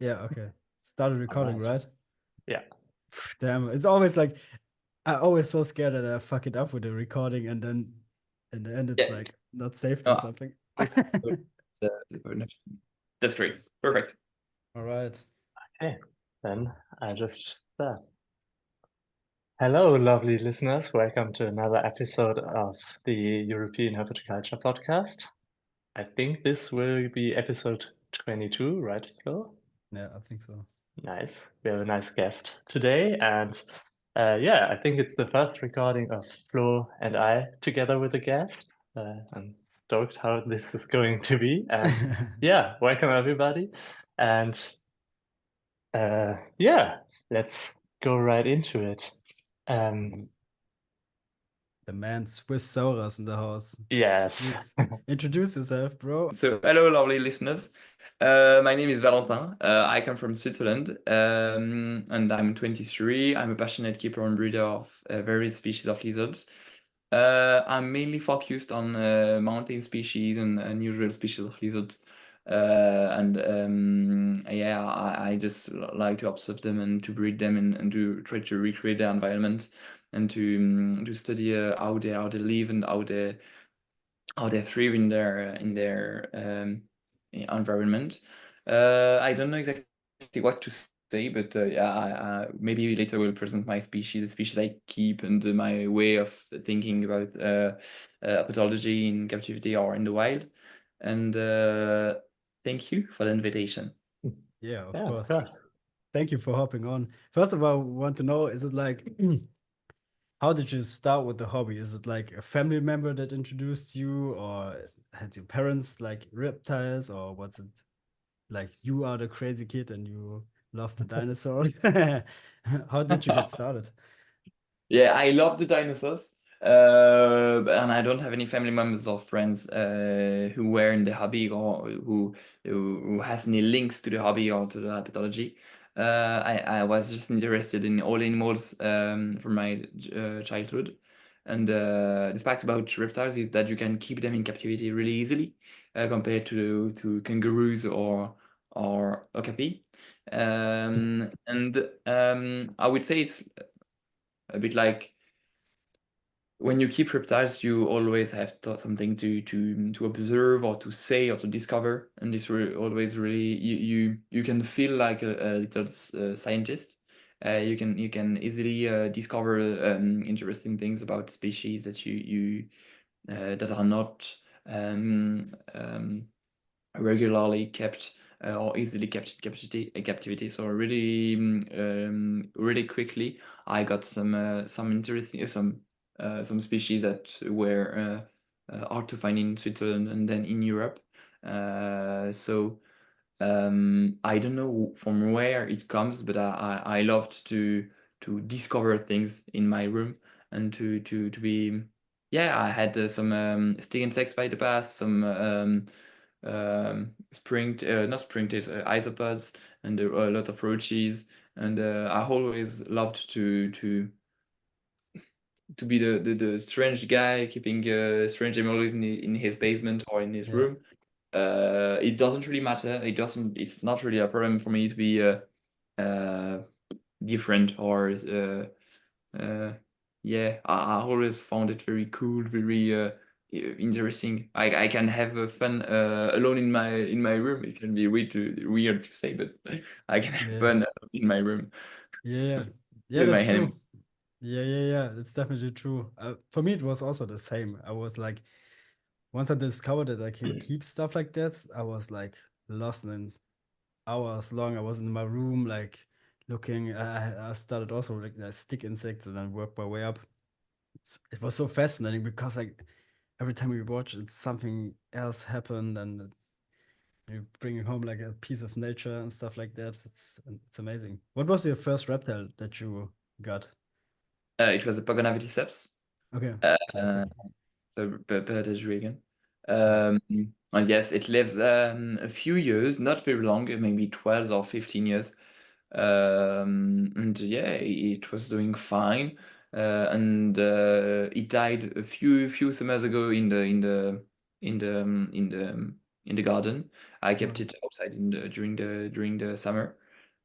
Yeah, okay. Started recording, right? Yeah. Damn, it's always like I always so scared that I fuck it up with the recording and then in the end it's Yeah. like not saved or No, something. that's great. Perfect. All right. Okay, then I just start. Hello, lovely listeners. Welcome to another episode of the European Herpetoculture Podcast. I think this will be episode 22, right, Flo? Yeah, I think so. Nice. We have a nice guest today, and yeah, I think it's the first recording of Flo and I together with a guest. I'm stoked how this is going to be, and yeah, welcome everybody. And yeah, let's go right into it. Um, The man Swiss Saurus in the house. yes. Please introduce yourself, bro. So, hello, lovely listeners. My name is Valentin. I come from Switzerland, and I'm 23. I'm a passionate keeper and breeder of various species of lizards. I'm mainly focused on mountain species and unusual species of lizards. Yeah, I just like to observe them and to breed them and to try to recreate their environment and to study how they live and how they thrive in their environment. I don't know exactly what to say, but yeah, maybe later we'll present my species, the species I keep, and my way of thinking about pathology in captivity or in the wild. And thank you for the invitation. Yeah, of Yeah, of course. course. Thank you for hopping on. First of all, I want to know, is it like how did you start with the hobby? Is it like a family member that introduced you, or had your parents like reptiles, or was it like you are the crazy kid and you love the dinosaurs? How did you get started? Yeah, I love the dinosaurs. And I don't have any family members or friends who were in the hobby or who has any links to the hobby or to the herpetology. I was just interested in all animals from my childhood. And the fact about reptiles is that you can keep them in captivity really easily compared to kangaroos or okapi. I would say it's a bit like when you keep reptiles, you always have something to observe or to say or to discover, and this always really you can feel like a little scientist. You can easily discover interesting things about species that you that are not um, um, regularly kept or easily kept in captivity. So really quickly, I got some interesting some species that were hard to find in Switzerland and then in Europe. So I don't know from where it comes, but I loved to discover things in my room and to be. Yeah, I had some stick insects by the past, some not springtails, isopods, and a lot of roaches. And I always loved to be the strange guy keeping strange animals in his basement or in his Yeah. room. It doesn't really matter. It's not really a problem for me to be uh, different or yeah. I always found it very cool, very interesting. I can have fun alone in my room. It can be weird to say, but I can have Yeah. fun in my room Yeah. Yeah, with my that's true. animals. Yeah. It's definitely true. For me, it was also the same. I was like, once I discovered that I can keep stuff like that, I was like lost in hours long. I was in my room, like looking. I started also like stick insects and then worked my way up. It was so fascinating because like every time we watch, it's something else happened, and you bringing home like a piece of nature and stuff like that. It's amazing. What was your first reptile that you got? It was a Pogonaviticeps. Okay, Uh, classic. so Dragon. Yeah, And yes, it lives a few years, not very long, maybe 12 or 15 years. And yeah, it was doing fine. And it died a few summers ago in the in the garden. I kept it outside during the summer,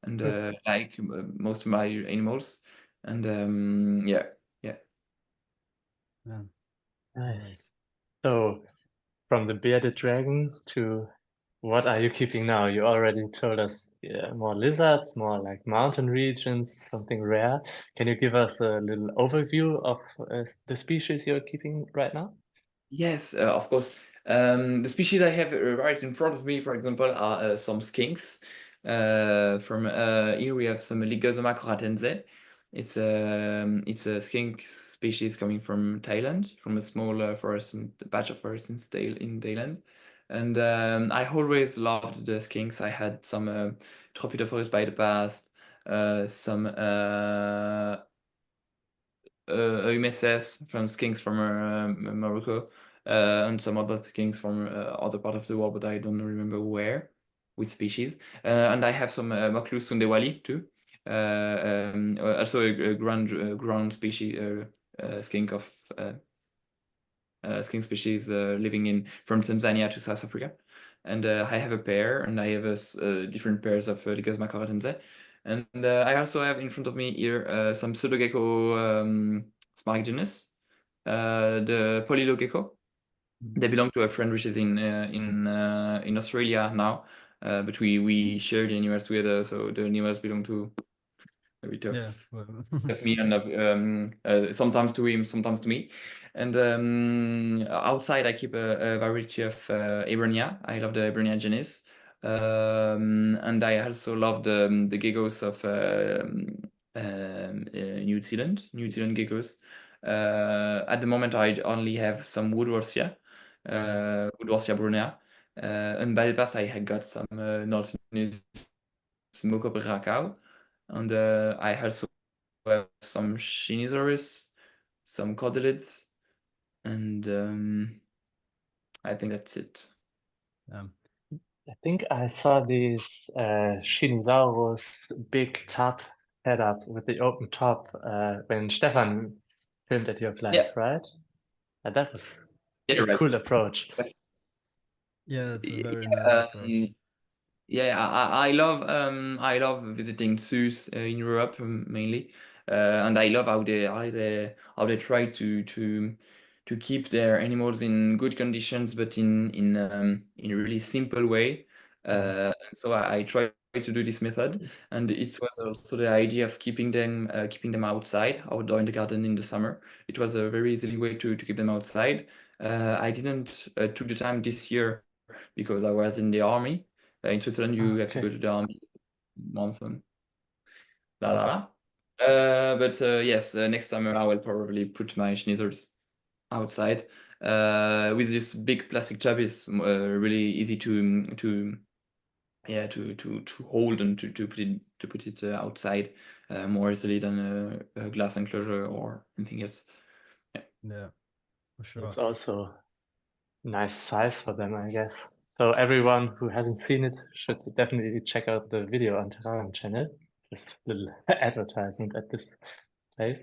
and like most of my animals, and yeah. Yeah, Nice. So from the bearded dragon to what are you keeping now? You already told us more lizards, more like mountain regions, something rare. Can you give us a little overview of the species you're keeping right now? Yes, of course. The species I have right in front of me, for example, are some skinks. From here we have some Lygosoma coratense. It's a skink species coming from Thailand, from a small patch of forest in Thailand. And I always loved the skinks. I had some Tropidophoros by the past, some UMSS from skinks from Morocco, and some other skinks from other part of the world, but I don't remember where, which species. And I have some Maclus sundewali too. Also a ground species skink of skink species living from Tanzania to South Africa. And I have a pair, and I have different pairs of Lygosoma coratense. And I also have in front of me here some pseudogecko smaragdinus, the polylogecko. They belong to a friend which is in Australia now, but we share the animals together, so the animals belong to a bit of me, and sometimes to him, sometimes to me. And outside I keep a variety of Ebernia. I love the Ebernia genus. And I also love the geckos of New Zealand geckos. At the moment I only have some Woodworthia brunea. And by the past I had got some Nautilus Mocobracao. And I also have some Shinisaurus, some Cordelids, and I think that's it. I think I saw these Shinisaurus big tub setup with the open top when Stefan filmed at your place, right? And that was a right. cool approach. Yeah, it's a very nice approach. Yeah, I love visiting zoos in Europe mainly, and I love how they try to keep their animals in good conditions, but in a really simple way. So I try to do this method, and it was also the idea of keeping them outdoor in the garden in the summer. It was a very easy way to keep them outside. I didn't took the time this year because I was in the army. In Switzerland, you have to go to the army month and la la la. But yes, next summer I will probably put my schnitzels outside. With this big plastic tub is really easy to hold and to put it outside more easily than a glass enclosure or anything else. Yeah, for sure. It's also nice size for them, I guess. So everyone who hasn't seen it should definitely check out the video on Terrarium channel. Just a little advertisement at this place.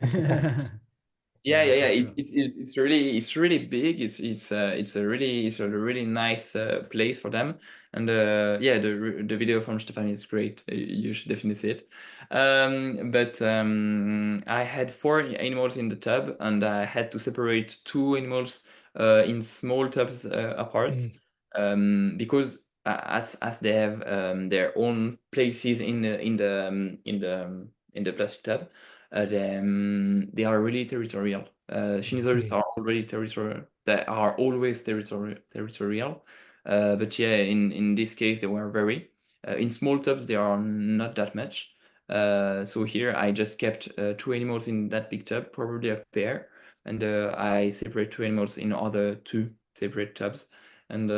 Yeah. Sure. It's really big. It's a really nice place for them. And yeah, the video from Stefan is great. You should definitely see it. But I had 4 animals in the tub, and I had to separate 2 animals in small tubs apart, because as they have their own places in the plastic tub. They are really territorial. Schnitzels are already territorial. They are always territorial. But yeah, in this case, they were very. In small tubs, they are not that much. So here, I just kept 2 animals in that big tub, probably a pair, and I separate 2 animals in other 2 separate tubs. And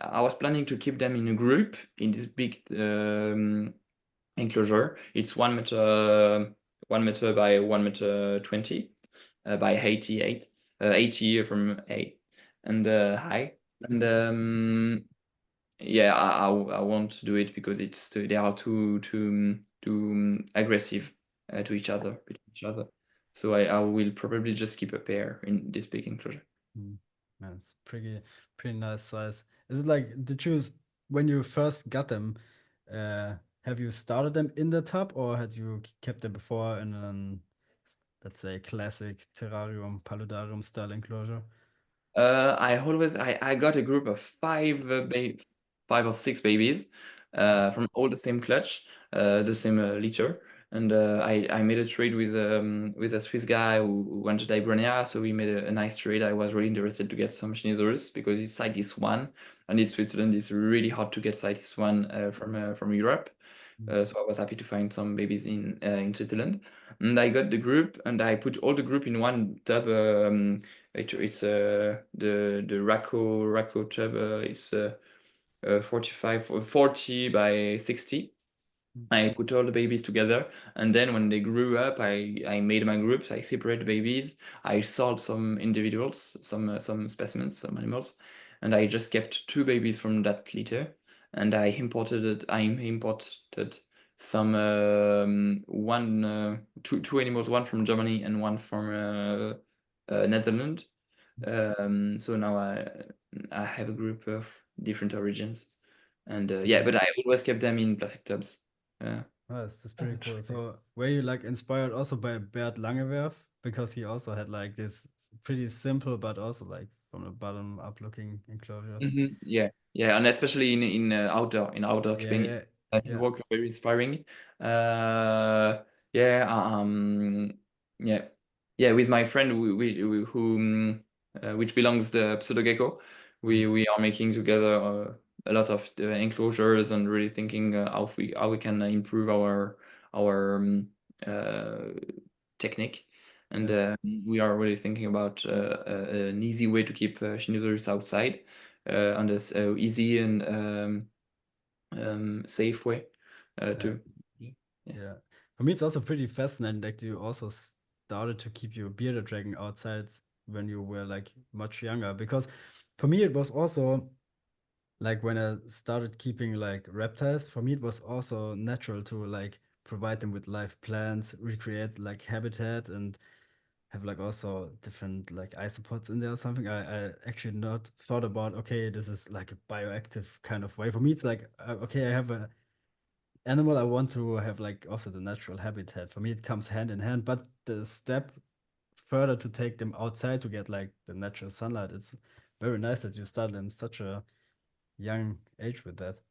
I was planning to keep them in a group in this big enclosure. It's 1 meter by 1 meter 20 by 80 from A and high. And yeah, I won't do it because they are too aggressive to each other. So I will probably just keep a pair in this big enclosure. That's pretty nice size. Is it like when you first got them? Have you started them in the tub, or had you kept them before in an, let's say, classic terrarium, paludarium style enclosure? I got a group of five or six babies from all the same clutch, the same litter. And I made a trade with a Swiss guy who wanted Hibernia, so we made a nice trade. I was really interested to get some Schnitzerus because it's CITES 1, and in Switzerland it's really hard to get CITES 1 from Europe. So I was happy to find some babies in Switzerland. And I got the group, and I put all the group in one tub. It's the Racco tub is 40 by 60. I put all the babies together, and then when they grew up, I made my groups. I separate the babies. I sold some individuals, some specimens, some animals, and I just kept two babies from that litter. And I imported some two animals, one from Germany and one from Netherlands. So now I have a group of different origins, and but I always kept them in plastic tubs. Yeah. Oh, that's pretty cool. So were you like inspired also by Bert Langewerf? Because he also had like this pretty simple but also like from the bottom up looking enclosures. Yeah, and especially in outdoor Yeah, keeping, his yeah. work is very inspiring. Yeah, yeah. With my friend, which belongs the pseudo gecko, we are making together a lot of the enclosures and really thinking how we can improve our technique. And we are really thinking about an easy way to keep Schnitzerus outside on this easy and safe way to. Yeah. For me, it's also pretty fascinating that you also started to keep your bearded dragon outside when you were like much younger. Because for me, it was also like when I started keeping like reptiles, for me, it was also natural to like provide them with live plants, recreate like habitat, and have like also different like isopods in there or something. I actually not thought about, okay, this is like a bioactive kind of way. For me, it's like, okay, I have a animal, I want to have like also the natural habitat. For me, it comes hand in hand, but the step further to take them outside to get like the natural sunlight, it's very nice that you started in such a young age with that.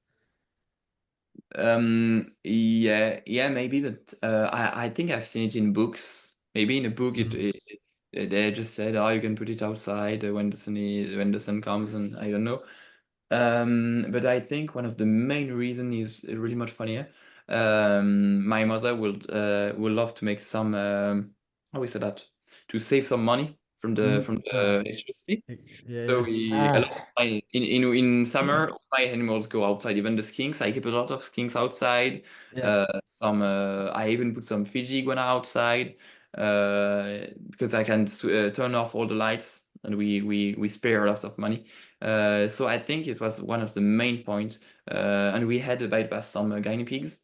Yeah, maybe, but I think I've seen it in books. Maybe in a book, they just said, "Oh, you can put it outside when the sun comes," and I don't know. But I think one of the main reason is really much funnier. My mother will love to make some how we say that, to save some money from the electricity. So Yeah, a lot of in summer, all my animals go outside. Even the skinks, I keep a lot of skinks outside. yeah. Some I even put some Fiji iguana outside because I can turn off all the lights, and we spare a lot of money. So I think it was one of the main points. And we had about some guinea pigs.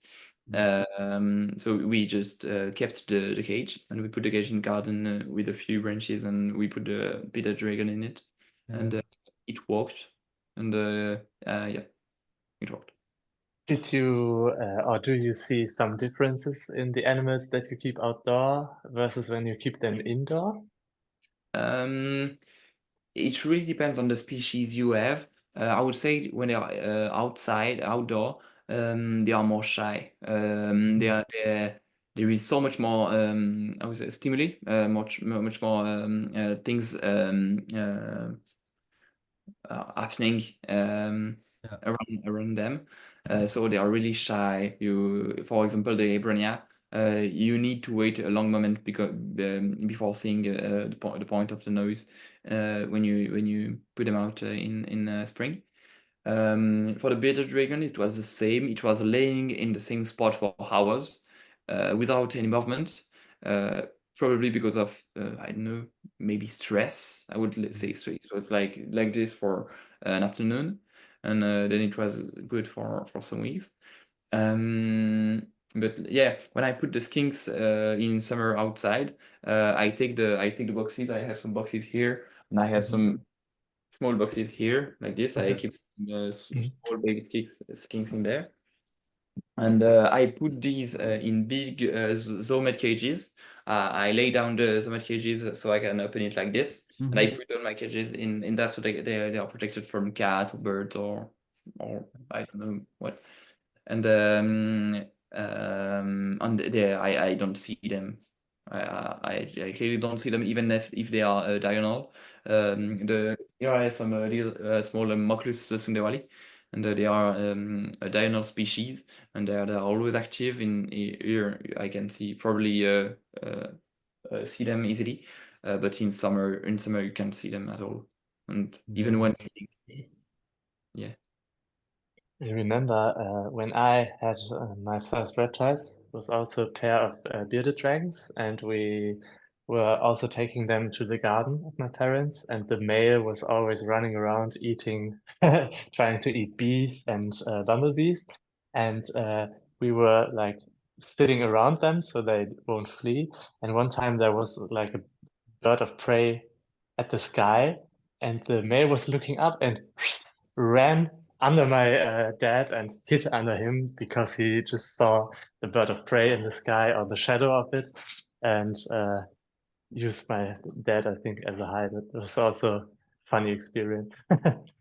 So we just kept the cage, and we put the cage in garden with a few branches, and we put the bearded dragon in it, and it worked. And yeah, it worked. Did you or do you see some differences in the animals that you keep outdoor versus when you keep them indoor? It really depends on the species you have. I would say when they are outdoor, they are more shy. There is so much more, I would say, stimuli, much more things happening around them. So they are really shy. For example, the Ebrania, you need to wait a long moment before seeing the point of the nose when you put them out in spring. For the bearded dragon, it was the same. It was laying in the same spot for hours without any movement. Probably because of I don't know, maybe stress. I would say stress. It was like this for an afternoon, and then it was good for some weeks. But yeah, when I put the skinks in summer outside, I take the boxes. I have some boxes here, and I have some small boxes here like this. I Okay. keep some, Mhm. small baby skinks in there. And I put these in big zoomed cages. I lay down the zoomed cages so I can open it like this, and I put all my cages in that so they are protected from cats or birds or I don't know what. And there I don't see them. I clearly don't see them even if they are diurnal. Here I have some little small Moclus sunderwali, and they are a diurnal species, and they're always active. Here I can see probably see them easily, but in summer you can't see them at all, and even Yeah. when feeding. Yeah. I remember when I had my first reptiles, it was also a pair of bearded dragons, and we were also taking them to the garden of my parents, and the male was always running around eating, trying to eat bees and bumblebees, and we were like sitting around them so they won't flee. And one time there was like a bird of prey at the sky, and the male was looking up and ran under my dad and hid under him because he just saw the bird of prey in the sky or the shadow of it, and used my dad, I think, as a hide. It was also a funny experience.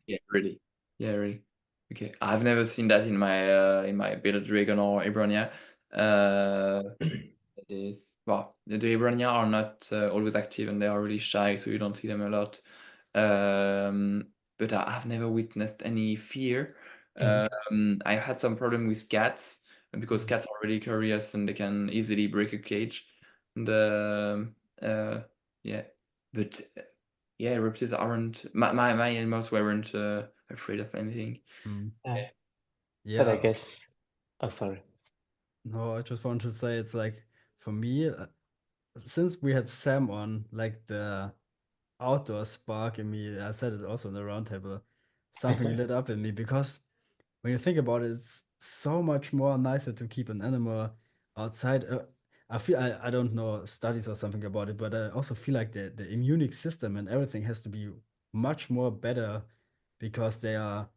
Yeah, really. Yeah, really. Okay. I've never seen that in my bearded dragon or Ebronia. It is well, the Ebronia are not always active and they are really shy, so you don't see them a lot. But I've never witnessed any fear. I've had some problem with cats because cats are really curious and they can easily break a cage. And yeah, but yeah, reptiles aren't my animals weren't afraid of anything. Yeah. But I Yeah. guess, oh, sorry. No, I just want to say it's like for me, since we had Sam on, like the outdoor spark in me, I said it also in the roundtable, something lit up in me because when you think about it, it's so much more nicer to keep an animal outside. I feel I don't know studies or something about it, but I also feel like the immune system and everything has to be much more better because they are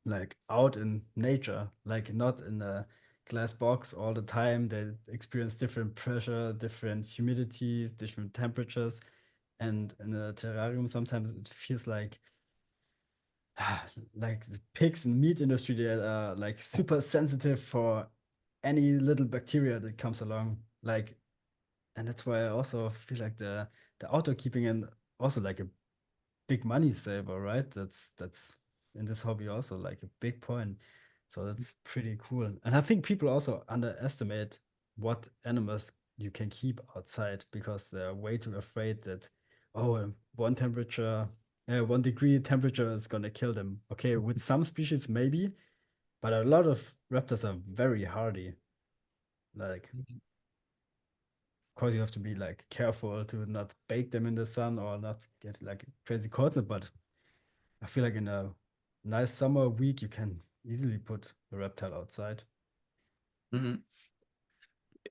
like out in nature, like not in a glass box all the time. They experience different pressure, different humidities, different temperatures. And in a terrarium, sometimes it feels like the pigs and meat industry, they are like super sensitive for any little bacteria that comes along. Like, and that's why I also feel like the outdoor keeping and also like a big money saver, right? That's in this hobby also like a big point. So that's pretty cool. And I think people also underestimate what animals you can keep outside because they're way too afraid that, oh, 1 degree temperature is gonna kill them. Okay, with some species maybe, but a lot of raptors are very hardy. Like, of course, you have to be like careful to not bake them in the sun or not get like crazy cold, but I feel like in a nice summer week, you can easily put a reptile outside. Mhm.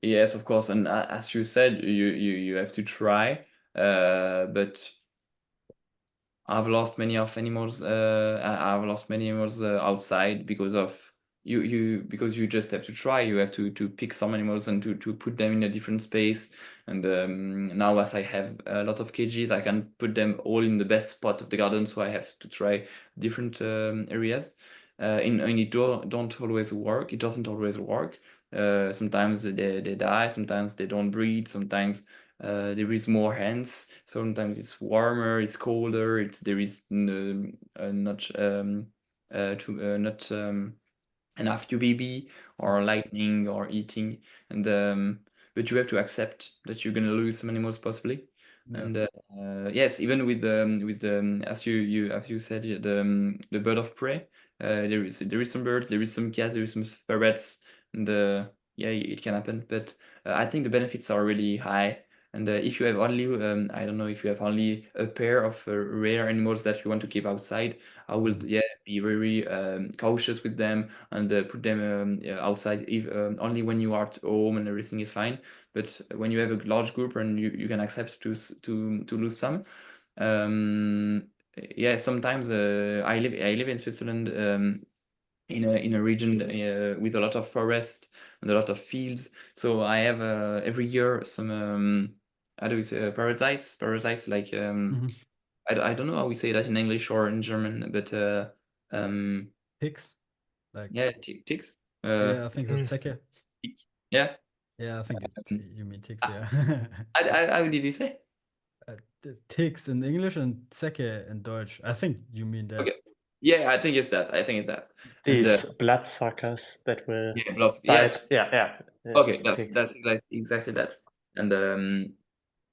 Yes, of course. And as you said, you have to try. But I've lost many of animals. I've lost many animals outside because of because you just have to try. You have to pick some animals and to put them in a different space. And now, as I have a lot of cages, I can put them all in the best spot of the garden. So I have to try different areas. And it don't always work. It doesn't always work. Sometimes they die. Sometimes they don't breed. Sometimes there is more hands. Sometimes it's warmer, it's colder. There is not enough UVB or lightning or eating, and but you have to accept that you're gonna lose some animals possibly. Yeah. And yes, even with the as you said the bird of prey, there is some birds, there is some cats, there is some sparrows, and yeah, it can happen. But I think the benefits are really high. And if you have only, I don't know, if you have only a pair of rare animals that you want to keep outside, I will, yeah, be very cautious with them and put them yeah, outside if only when you are at home and everything is fine. But when you have a large group and you can accept to lose some, um, yeah, sometimes I live in Switzerland, in a region with a lot of forest and a lot of fields. So I have every year some how do we say parasites like I don't know how we say that in English or in German, but Ticks, like yeah, ticks. yeah, I think so. Mm. Zecke. Yeah. Yeah, I think you mean ticks. Yeah. How did you say? Ticks in English and Zecke in Deutsch. I think you mean that. Okay. Yeah, I think it's that. And These bloodsuckers that will yeah, bite. Yeah. okay, It's that's ticks. exactly that. And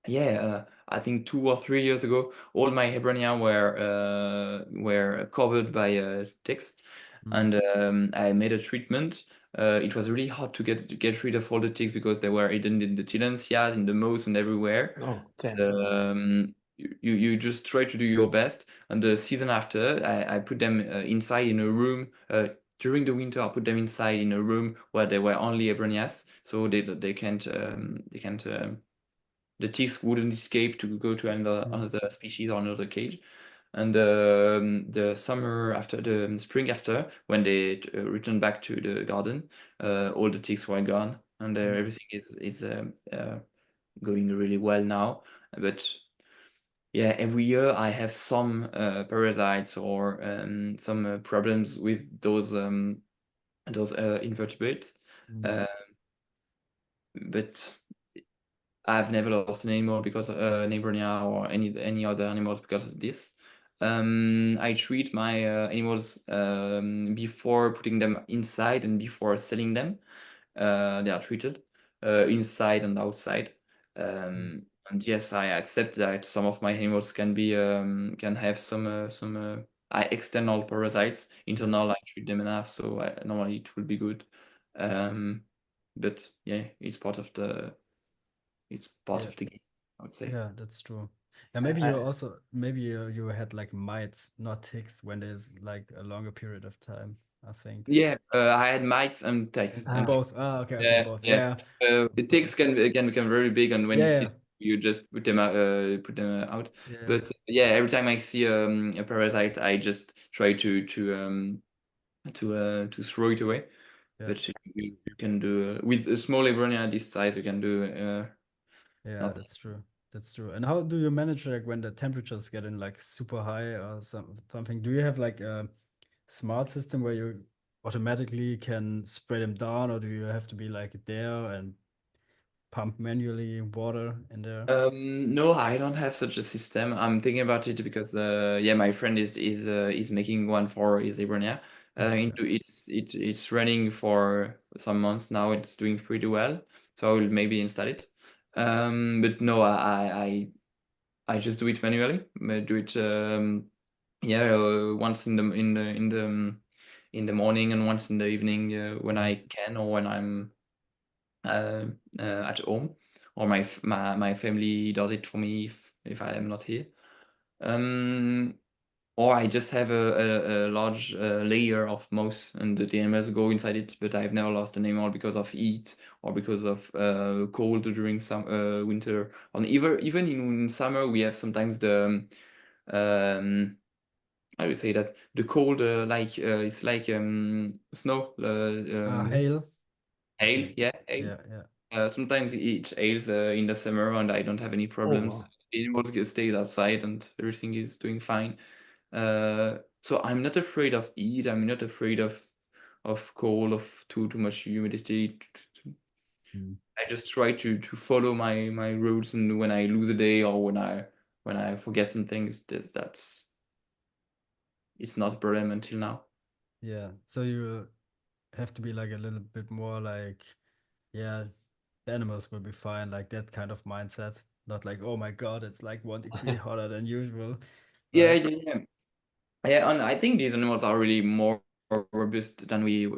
yeah, I think 2 or 3 years ago, all my Hebrania were covered by ticks, and I made a treatment. It was really hard to get rid of all the ticks because they were hidden in the tillandsias, in the moss, and everywhere. Oh, damn. You just try to do your best, and the season after, I put them inside in a room. During the winter, I put them inside in a room where there were only Hebranias, so they can't the ticks wouldn't escape to go to another species or another cage. And the summer after, the spring after, when they returned back to the garden, all the ticks were gone, and everything is going really well now. But yeah, every year I have some parasites or some problems with those invertebrates. But I've never lost an animal because Neighbornia or any other animals because of this. I treat my animals before putting them inside and before selling them. They are treated inside and outside. And yes, I accept that some of my animals can have some external parasites. Internal, I treat them enough, so normally it will be good. But yeah, it's part of the game, I would say. Yeah, that's true. Yeah, maybe you had like mites, not ticks, when there's like a longer period of time, I think. Yeah, I had mites and ticks. And both. Okay, both. Yeah. The ticks can become very big, and when you see Yeah. them, you just put them out. Yeah. But yeah, every time I see a parasite, I just try to throw it away. Yeah. But you can do with a small Liburnia this size, you can do Yeah, nothing. that's true. That's true. And how do you manage like when the temperatures get in like super high or something? Do you have like a smart system where you automatically can spray them down, or do you have to be like there and pump manually water in there? No, I don't have such a system. I'm thinking about it because yeah, my friend is making one for his Hibernia. It's running for some months now. It's doing pretty well, so I will maybe install it. But no, I just do it manually. I do it once in the morning and once in the evening when I can or when I'm at home, or my family does it for me if I am not here. Or I just have a large layer of moss and the animals go inside it, but I've never lost an animal because of heat or because of cold during some winter. And even in summer, we have sometimes the how do you say that? The cold, it's like snow. Hail. Hail, yeah, hail. Yeah. Sometimes it hails in the summer, and I don't have any problems. wow. It stays outside, and everything is doing fine. So I'm not afraid of heat. I'm not afraid of cold, of too much humidity. I just try to follow my rules, and when I lose a day or when I forget some things, it's not a problem until now. Yeah. So you have to be like a little bit more like, yeah, the animals will be fine, like that kind of mindset. Not like, oh my God, it's like 1 degree hotter than usual. Yeah, Right? yeah, and I think these animals are really more robust than we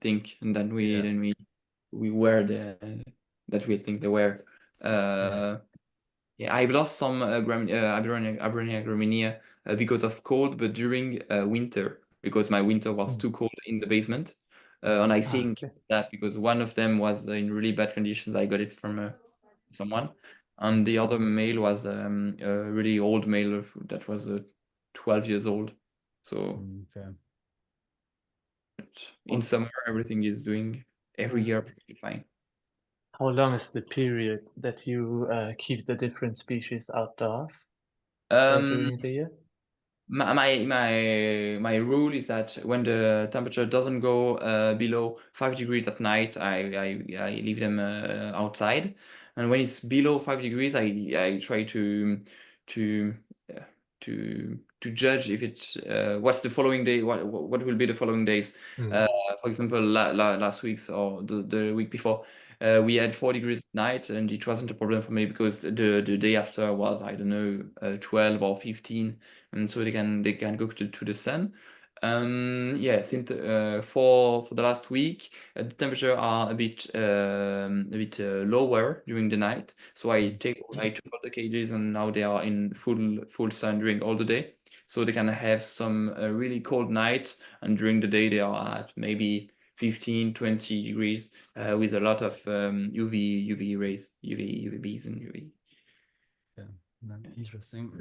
think, and than we were that we think they were. Yeah, I've lost some Abrania graminia because of cold, but during winter, because my winter was too cold in the basement. And I think that because one of them was in really bad conditions, I got it from someone, and the other male was a really old male that was 12 years old. So Okay. in summer, everything is doing every year pretty fine. How long is the period that you keep the different species outdoors during the year? My rule is that when the temperature doesn't go below 5 degrees at night, I leave them outside, and when it's below 5 degrees, I try to uh, to judge if it's what's the following day, what will be the following days. For example, last week's or the week before, we had 4 degrees at night, and it wasn't a problem for me because the day after was, I don't know, 12 or 15, and so they can go to the sun. Yeah, since for the last week, the temperature are a bit lower during the night. So I took all the cages, and now they are in full sun during all the day. So they can have some really cold night, and during the day they are at maybe 15, 20 degrees with a lot of UV rays, UVBs and UV. Yeah, interesting.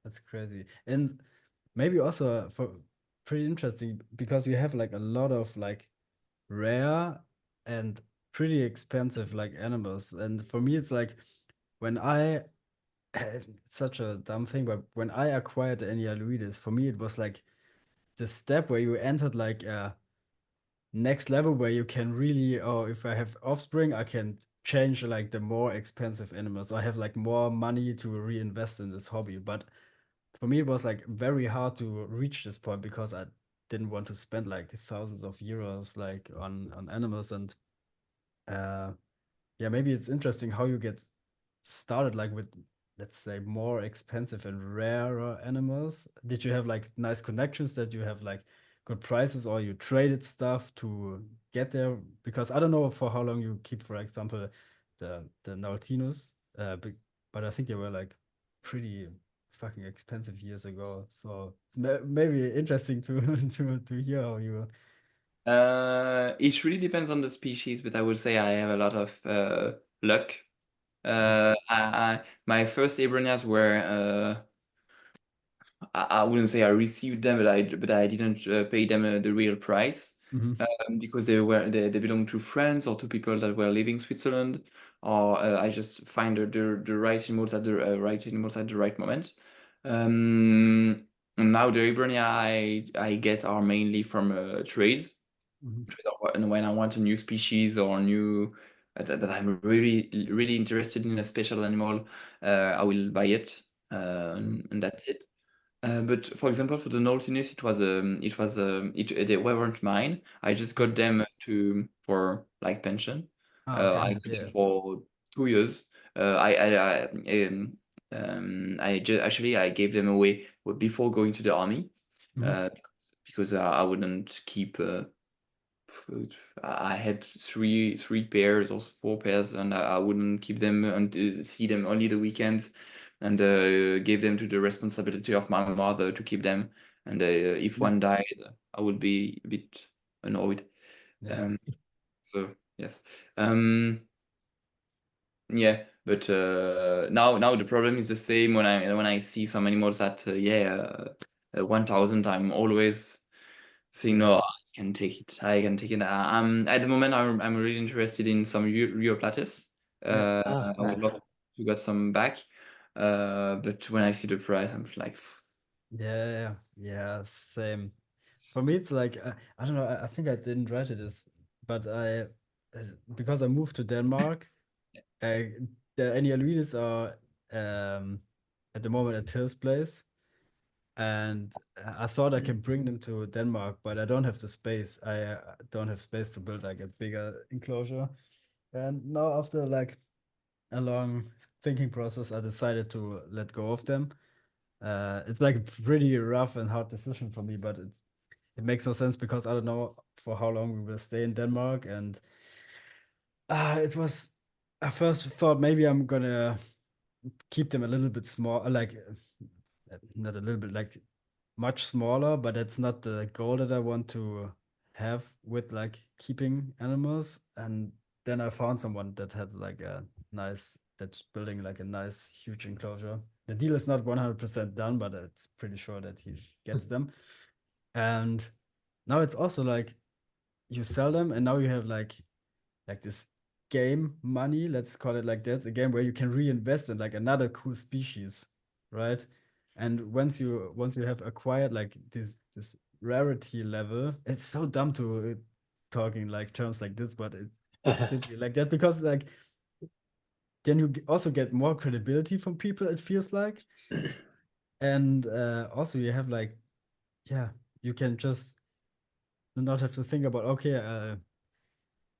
That's crazy. And maybe also for pretty interesting because you have like a lot of like rare and pretty expensive like animals. And for me, it's like when I it's such a dumb thing, but when I acquired any Aloides, for me it was like the step where you entered like a next level where you can really, oh, if I have offspring, I can change like the more expensive animals. I have like more money to reinvest in this hobby. But for me, it was like very hard to reach this point because I didn't want to spend like thousands of euros like on animals. And uh yeah, maybe it's interesting how you get started like with, let's say, more expensive and rarer animals. Did you have like nice connections that you have like good prices, or you traded stuff to get there? Because I don't know for how long you keep, for example, the Nautilus, but I think they were like pretty fucking expensive years ago. So it's maybe interesting to to hear how you. It really depends on the species, but I would say I have a lot of luck. My first Abronias were I wouldn't say I received them, but I didn't pay them the real price because they belong to friends or to people that were leaving Switzerland, or I just find the right animals at the right moment. And now the Hibernia I get are mainly from trades. And when I want a new species or new that I'm really interested in a special animal, I will buy it, and that's it. But for example, for the Nautilus, they weren't mine. I just got them for like pension. Okay. I got Yeah. them for 2 years. Actually I gave them away before going to the army, because I wouldn't keep. I had three pairs or 4 pairs, and I wouldn't keep them and see them only the weekends, and gave them to the responsibility of my mother to keep them. And if one died, I would be a bit annoyed. Yeah. So yes. Yeah, but now the problem is the same when I see some animals at 1,000. I'm always saying no, I can take it. I can take it. At the moment I'm really interested in some Europlatis. I would Nice. love to get some back. But when I see the price, I'm like, Yeah, same. For me, it's like I don't know. I think I didn't write it as, but because I moved to Denmark, uh, the Anialoides are at the moment at his place, and I thought I can bring them to Denmark, but I don't have the space. I don't have space to build like a bigger enclosure. And now after like a long thinking process, I decided to let go of them. It's like a pretty rough and hard decision for me, but it makes no sense because I don't know for how long we will stay in Denmark. And it was, I first thought maybe I'm gonna keep them a little bit small, like not a little bit, like much smaller, but that's not the goal that I want to have with like keeping animals. And then I found someone that had like a nice. That's building like a nice huge enclosure. The deal is not 100% done, but it's pretty sure that he gets them. And now it's also like you sell them, and now you have like this game money, let's call it like that. It's a game where you can reinvest in like another cool species, right? And once you have acquired like this rarity level, it's so dumb to talking like terms like this, but it's simply like that, because like then you also get more credibility from people, it feels like. And also you have like, yeah, you can just not have to think about, okay,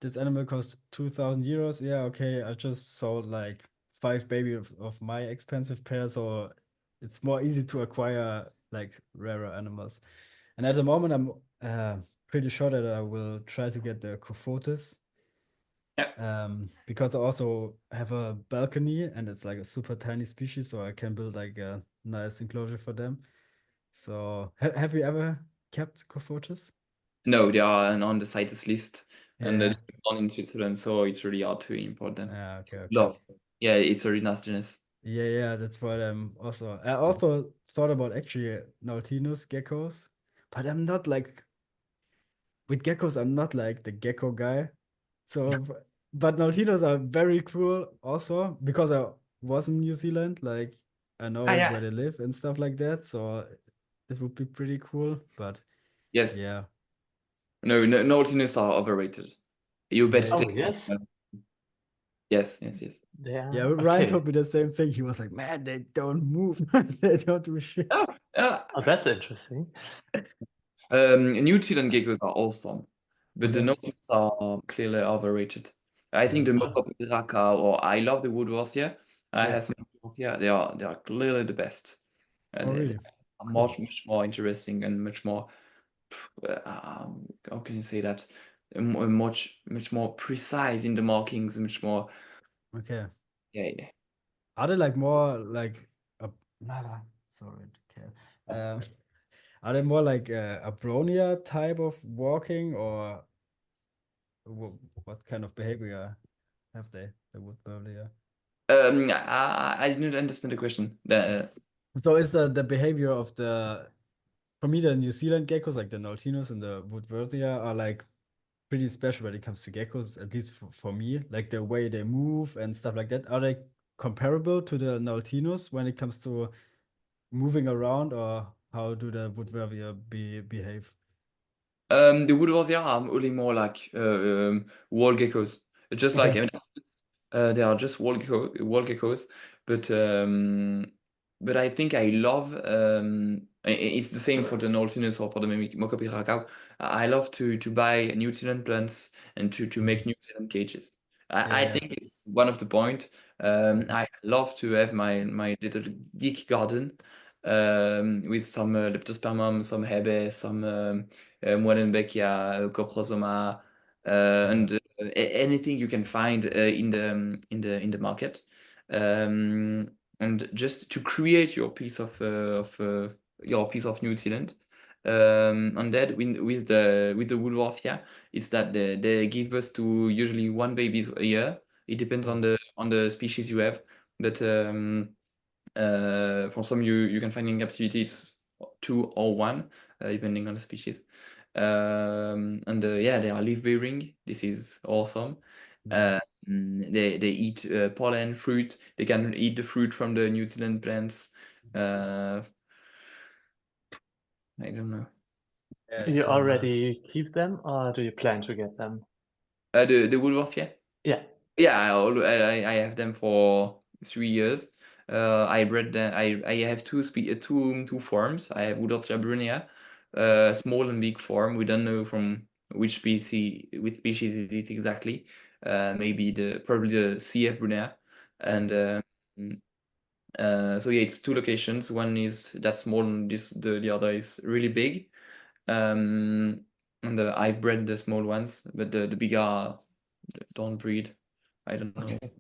this animal costs 2,000 euros. Yeah, okay, I just sold like 5 baby of my expensive pair, so it's more easy to acquire like rarer animals. And at the moment, I'm pretty sure that I will try to get the Cofotis. Yeah. Because I also have a balcony and it's like a super tiny species, so I can build like a nice enclosure for them. So have you ever kept Cofotis? No, they are on the CITES list, and Yeah. they're on in Switzerland, so it's really hard to import them. Yeah, okay. Love. Yeah, it's a really nice genus. Yeah, that's what I'm also. I also thought about actually Nautilus geckos, but I'm not like with geckos. I'm not like the gecko guy. So, but Nautilus are very cool also because I was in New Zealand. Like I know Yeah. where they live and stuff like that. So it would be pretty cool. But Yes. yeah, No, Nautilus are overrated. You better Yeah. Oh, take yes. Yes. yeah. Okay. Ryan told me the same thing. He was like, "Man, they don't move. They don't do shit." Oh, that's interesting. New Zealand geckos are awesome, but the Okay. Nautilus are clearly overrated. I think the Mocha or I love the Woodworthia. I Yeah. have some Woodworthia. They are clearly the best. Oh, They really? are much more interesting and much more. How can you say that? Much more precise in the markings, much more. Okay. Yeah. Are they like more like a sorry, okay. Are they more like a Bronia type of walking, or what kind of behavior have they, the wood Bronia? I didn't understand the question. So is the behavior of for me, the New Zealand geckos, like the Nautinus and the Woodworthia, are like pretty special when it comes to geckos, at least for me. Like the way they move and stuff like that. Are they comparable to the Nautinus when it comes to moving around, or how do the Woodworthia behave? The Woodworthia are only more like wall geckos. Just like Okay. they are just wall geckos, but I think I love it's the same for the Nautilus or for the Mokopiracau. I love to buy New Zealand plants and to make New Zealand cages. I Yeah. think it's one of the point. I love to have my little geek garden with some Leptospermum, some Hebe, some Moelenbeckia, Coprosoma, and anything you can find in the market, and just to create your piece of New Zealand. And that with the Woodworthia, is that they give birth to usually one babies a year. It depends on the species you have, but for some you can find in captivity it's 2 or 1, depending on the species. And yeah, they are leaf bearing. This is awesome. Yeah. They eat pollen, fruit. They can eat the fruit from the New Zealand plants. I don't know. Yeah, Do it's you so nice. already keep them, or do you plan to get them? The Woodworthia? Yeah. Yeah, I have them for 3 years. I bred them. I have two forms. I have Woodworthia brunea, small and big form. We don't know from which species it is exactly. Maybe probably the CF brunea, and so yeah, it's 2 locations. One is that small, and the other is really big. And I bred the small ones, but the bigger don't breed. I don't know. Okay.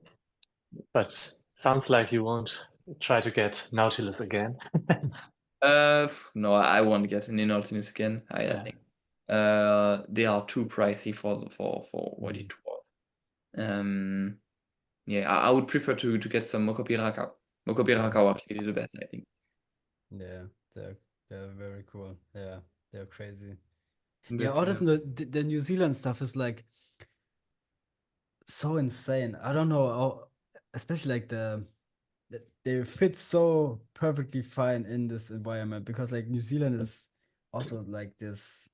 But sounds like you won't try to get Nautilus again. No, I won't get an Inaltinus again. I Yeah. think they are too pricey for what it was. yeah, I would prefer to get some Mokopiraka. Mokopiraka are actually the best, I think. Yeah, they're very cool. Yeah, they're crazy. But, Yeah, all this the New Zealand stuff is like so insane. I don't know, especially like they fit so perfectly fine in this environment because like New Zealand is also like this.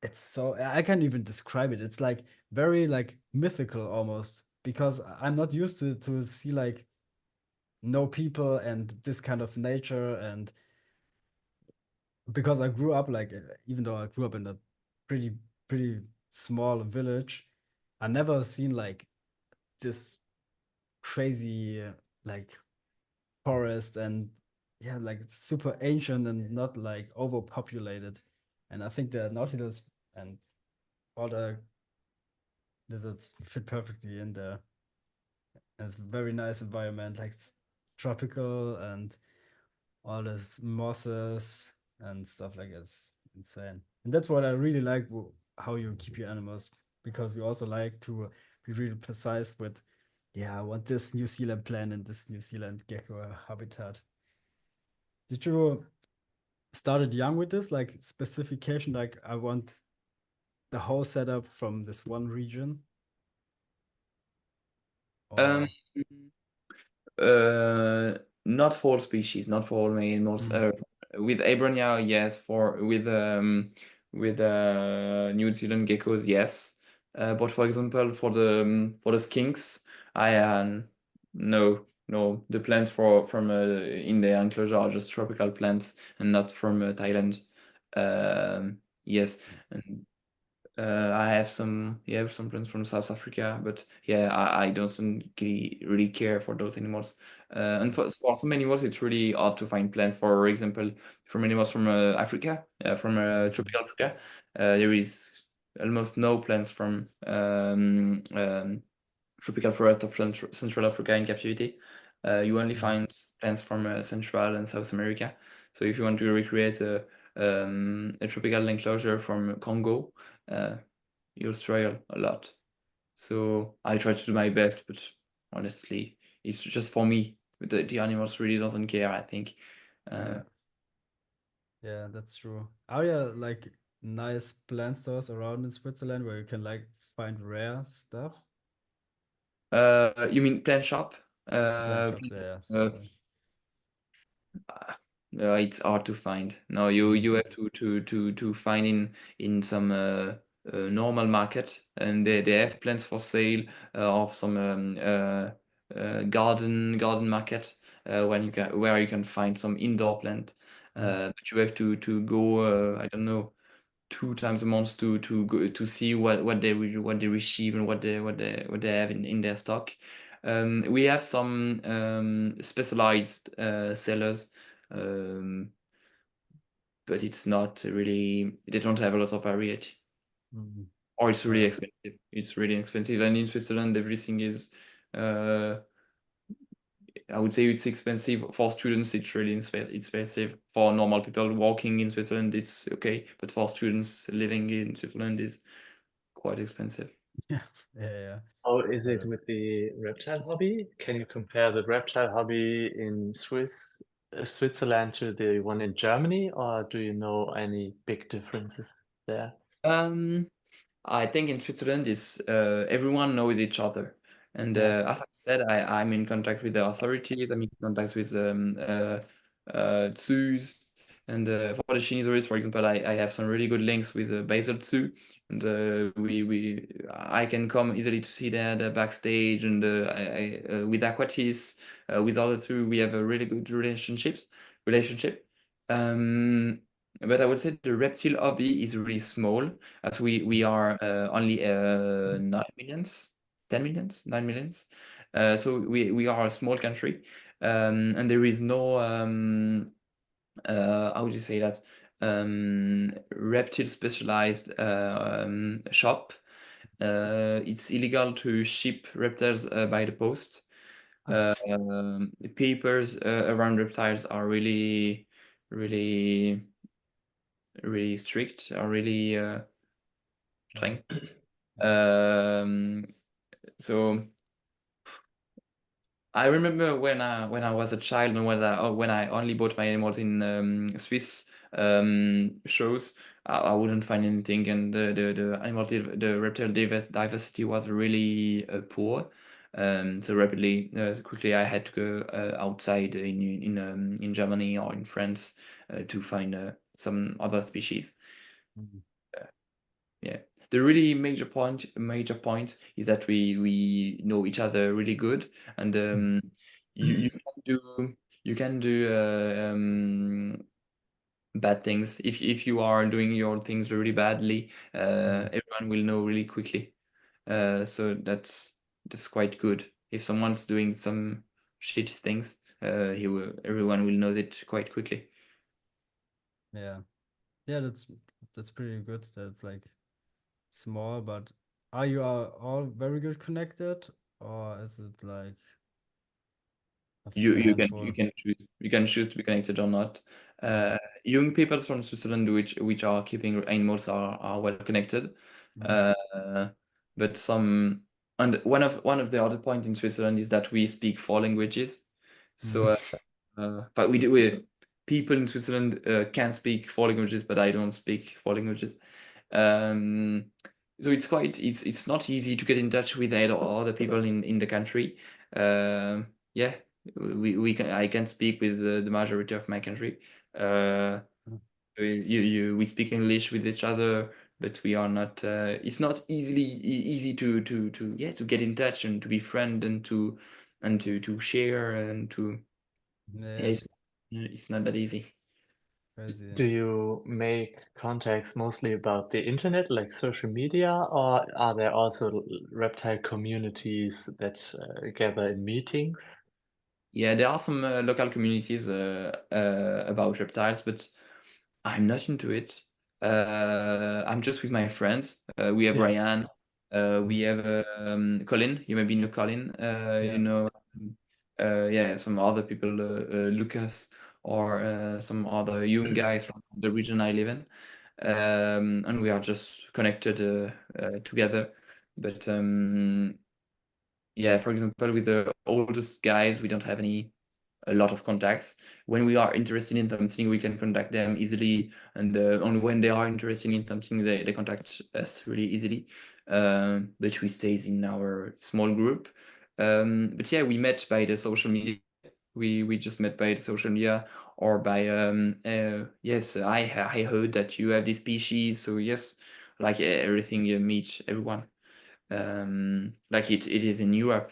It's so I can't even describe it. It's like very like mythical almost because I'm not used to see like no people and this kind of nature and because I grew up like even though I grew up in a pretty pretty small village, I never seen like this crazy like forest and yeah like super ancient and not like overpopulated. And I think the Nautilus and all the lizards fit perfectly in there. And it's a very nice environment, like tropical and all this mosses and stuff like it's insane. And that's what I really like how you keep your animals because you also like to be really precise with, yeah, I want this New Zealand plant and this New Zealand gecko habitat. Did you started young with this, like specification, like I want the whole setup from this one region? Um, Or not for all species, not for all animals. With Abronia, yes. With New Zealand geckos, yes. But for example, for the skinks, I no. The plants from in the enclosure are just tropical plants and not from Thailand. Yes, and I have some friends from South Africa, but yeah, I don't really care for those animals. And for some animals, it's really hard to find plants. For example, from animals from Africa, from tropical Africa, there is almost no plants from tropical forest of Central Africa in captivity. You only find plants from Central and South America. So if you want to recreate a tropical enclosure from Congo, you'll struggle a lot. So I try to do my best, but honestly, it's just for me. The animals really doesn't care, I think. Yeah, that's true. Are there like nice plant stores around in Switzerland where you can like find rare stuff? You mean plant shop? Plant shops, yeah. Sorry. It's hard to find. No, you have to find in some normal market, and they have plants for sale of some garden market where you can find some indoor plant. But you have to go I don't know 2 times a month to go to see what they receive and what they have in their stock. We have some specialized sellers, but it's not really. They don't have a lot of variety, or it's really Yeah. expensive. It's really expensive, and in Switzerland, everything is. I would say it's expensive for students. It's really expensive. For normal people walking in Switzerland, it's okay, but for students living in Switzerland, is quite expensive. Yeah. Yeah. How is it with the reptile hobby? Can you compare the reptile hobby in Switzerland to the one in Germany, or do you know any big differences there? I think in Switzerland is everyone knows each other, and Yeah. as I said, I'm in contact with the authorities. I'm in contact with zoos, and for the Shinizoris, for example, I have some really good links with Basel Zoo, and I can come easily to see the backstage, and with Aquatis, with other two, we have a really good relationship. Um, but I would say the reptile hobby is really small, as we are only 9 millions, 10 millions, 9 millions. So we are a small country, and there is no how would you say that, reptile specialized shop. It's illegal to ship reptiles by the post. The papers around reptiles are really, really strict, are really strong. So I remember when I was a child and when I only bought my animals in Swiss shows, I wouldn't find anything, and the reptile diversity was really poor. So quickly, I had to go outside in Germany or in France to find some other species. Mhm. Yeah, the really major point is that we know each other really good, and you can do bad things if you are doing your things really badly. Everyone will know really quickly. So that's quite good. If someone's doing some shitty things, everyone will know it quite quickly. Yeah. Yeah, that's pretty good. That's like small, but are you all very good connected, or is it like a You few you can handful? choose to be connected or not. Mm. Young people from Switzerland which are keeping animals are well connected. Mm. Uh, but some and one of the other points in Switzerland is that we speak 4 languages. Mm. So but we people in Switzerland can speak 4 languages, but I don't speak 4 languages. Um, so it's not easy to get in touch with other people in the country. Yeah, I can speak with the majority of my country. Uh, we speak English with each other, but we are not. It's not easy to get in touch and to be friend and to share and to. Yeah, Yeah, it's not that easy. crazy. Do you make contacts mostly about the internet, like social media, or are there also reptile communities that gather in meetings? Yeah, there are some local communities about reptiles, but I'm not into it. I'm just with my friends. We have Yeah. Ryan. We have Colin. You maybe know Colin. Yeah. Yeah, some other people, Lucas, or some other young guys from the region I live in. And we are just connected together. But yeah, for example, with the oldest guys, we don't have a lot of contacts. When we are interested in something, we can contact them easily, and only when they are interested in something, they contact us really easily. But we stays in our small group. But yeah, we met by the social media. We just met by the social media or by yes, I heard that you have this species, so yes, like everything you meet everyone. Like it is in Europe.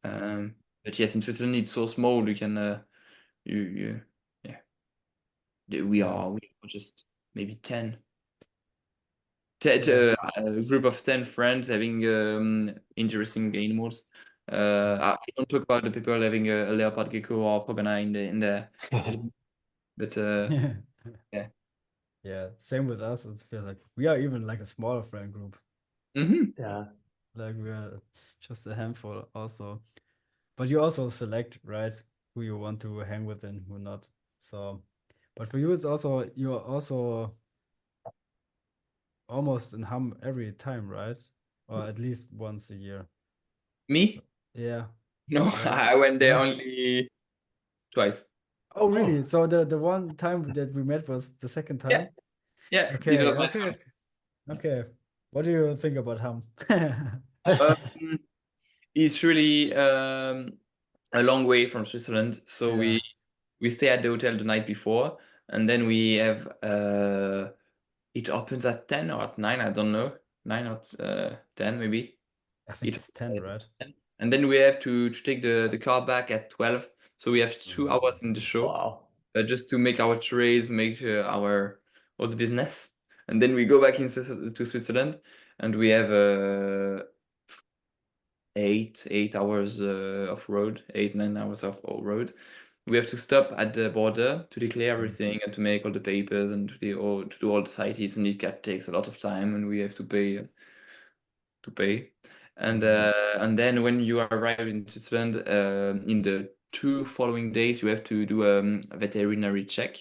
But yes, in Switzerland it's so small. You can you yeah. We Yeah. are just maybe 10. Yeah, it's A group of 10 friends having interesting animals. I don't talk about the people having a leopard gecko or pogona in the but yeah. yeah, same with us. It's feel like we are even like a smaller friend group. Hmm. Yeah. Like we are just a handful also. But you also select, right, who you want to hang with and who not. So, but for you, it's also you're also almost in hum every time, right? Or at least once a year. Me? Yeah, No, right? I went there No. only twice. Oh, really? Oh, So the one time that we met was the second Yeah, time? yeah, this Okay, was my okay, time. okay. What do you think about hum? Um, it's really a long way from Switzerland, so Yeah, we stay at the hotel the night before, and then we have it opens at 10 or at 9, I don't know, 9 or 10 maybe. I think It it's opens 10, at right? 10. And then we have to take the car back at 12, so we have 2 hours in the show wow. just to make our trays, make our all the business, and then we go back to Switzerland, and we have 8 hours of road, 8 9 hours of road. We have to stop at the border to declare Mm. everything and to make all the papers and to do all the CITES, and it takes a lot of time, and we have to pay. And then when you arrive in Switzerland, in the 2 following days, you have to do a veterinary check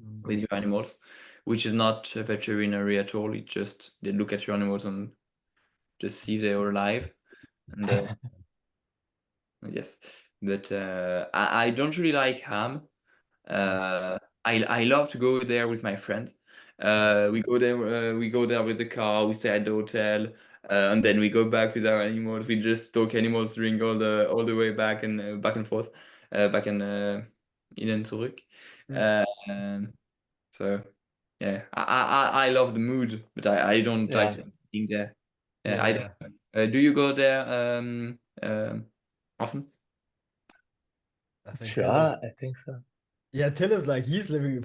Mm. with your animals, which is not veterinary at all. It just they look at your animals and just see if they are alive. And yes, but I don't really like ham. I love to go there with my friend. We go there with the car. We stay at the hotel, and then we go back with our animals. We just talk animals during all the way back and forth, back and in and zurück. So yeah, I love the mood, but I don't like Yeah. being there. Yeah, I yeah. don't. Do you go there often? I think Sure, Till is, I think so. yeah, Till is like, he's living,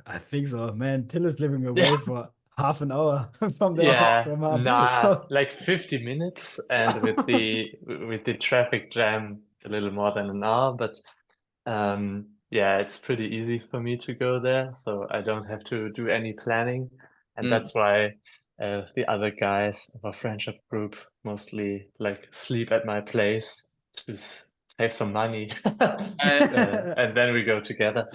I think so, man. Till is living Yeah. away for half an hour from Yeah, from home. nah, So, like 50 minutes, and with the traffic jam, a little more than an hour, but yeah, it's pretty easy for me to go there, so I don't have to do any planning, and Mm. that's why the other guys of our friendship group mostly like sleep at my place to save some money, and then we go together.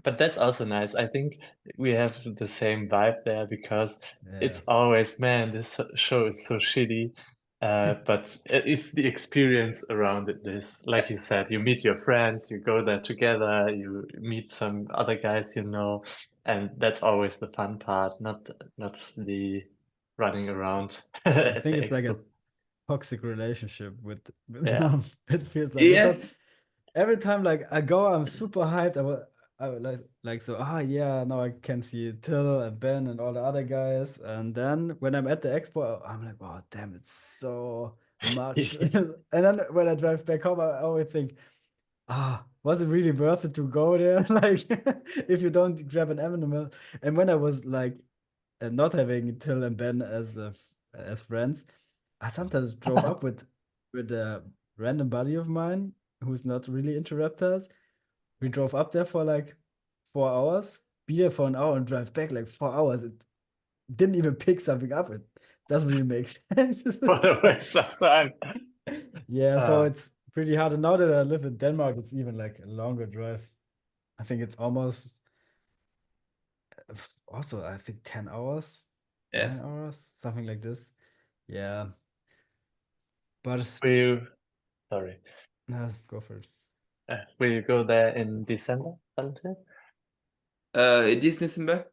But that's also nice. I think we have the same vibe there because yeah. it's always, man, this show is so shitty. But it's the experience around it. This, like you said, you meet your friends, you go there together, you meet some other guys you know, and that's always the fun part, not the running around I at think the it's like a expo. toxic relationship with Yeah. mom. It feels like, because Yes. every time like I go, I'm super hyped. I would like so, yeah, now I can see Till and Ben and all the other guys. And then when I'm at the expo, I'm like, oh damn, it's so much. And then when I drive back home, I always think, was it really worth it to go there? Like, if you don't grab an animal. And when I was like not having Till and Ben as friends, I sometimes drove up with a random buddy of mine who's not really into reptiles. We drove up there for like 4 hours, be there for an hour, and drive back like 4 hours. It didn't even pick something up. It doesn't really make sense. For the waste of time. Yeah, so it's pretty hard. And now that I live in Denmark, it's even like a longer drive. I think it's almost also, I think 10 hours, Yes. 9 hours, something like this. Yeah. But Will you, sorry, no, go for it. will you go there in December, Valentine? This December?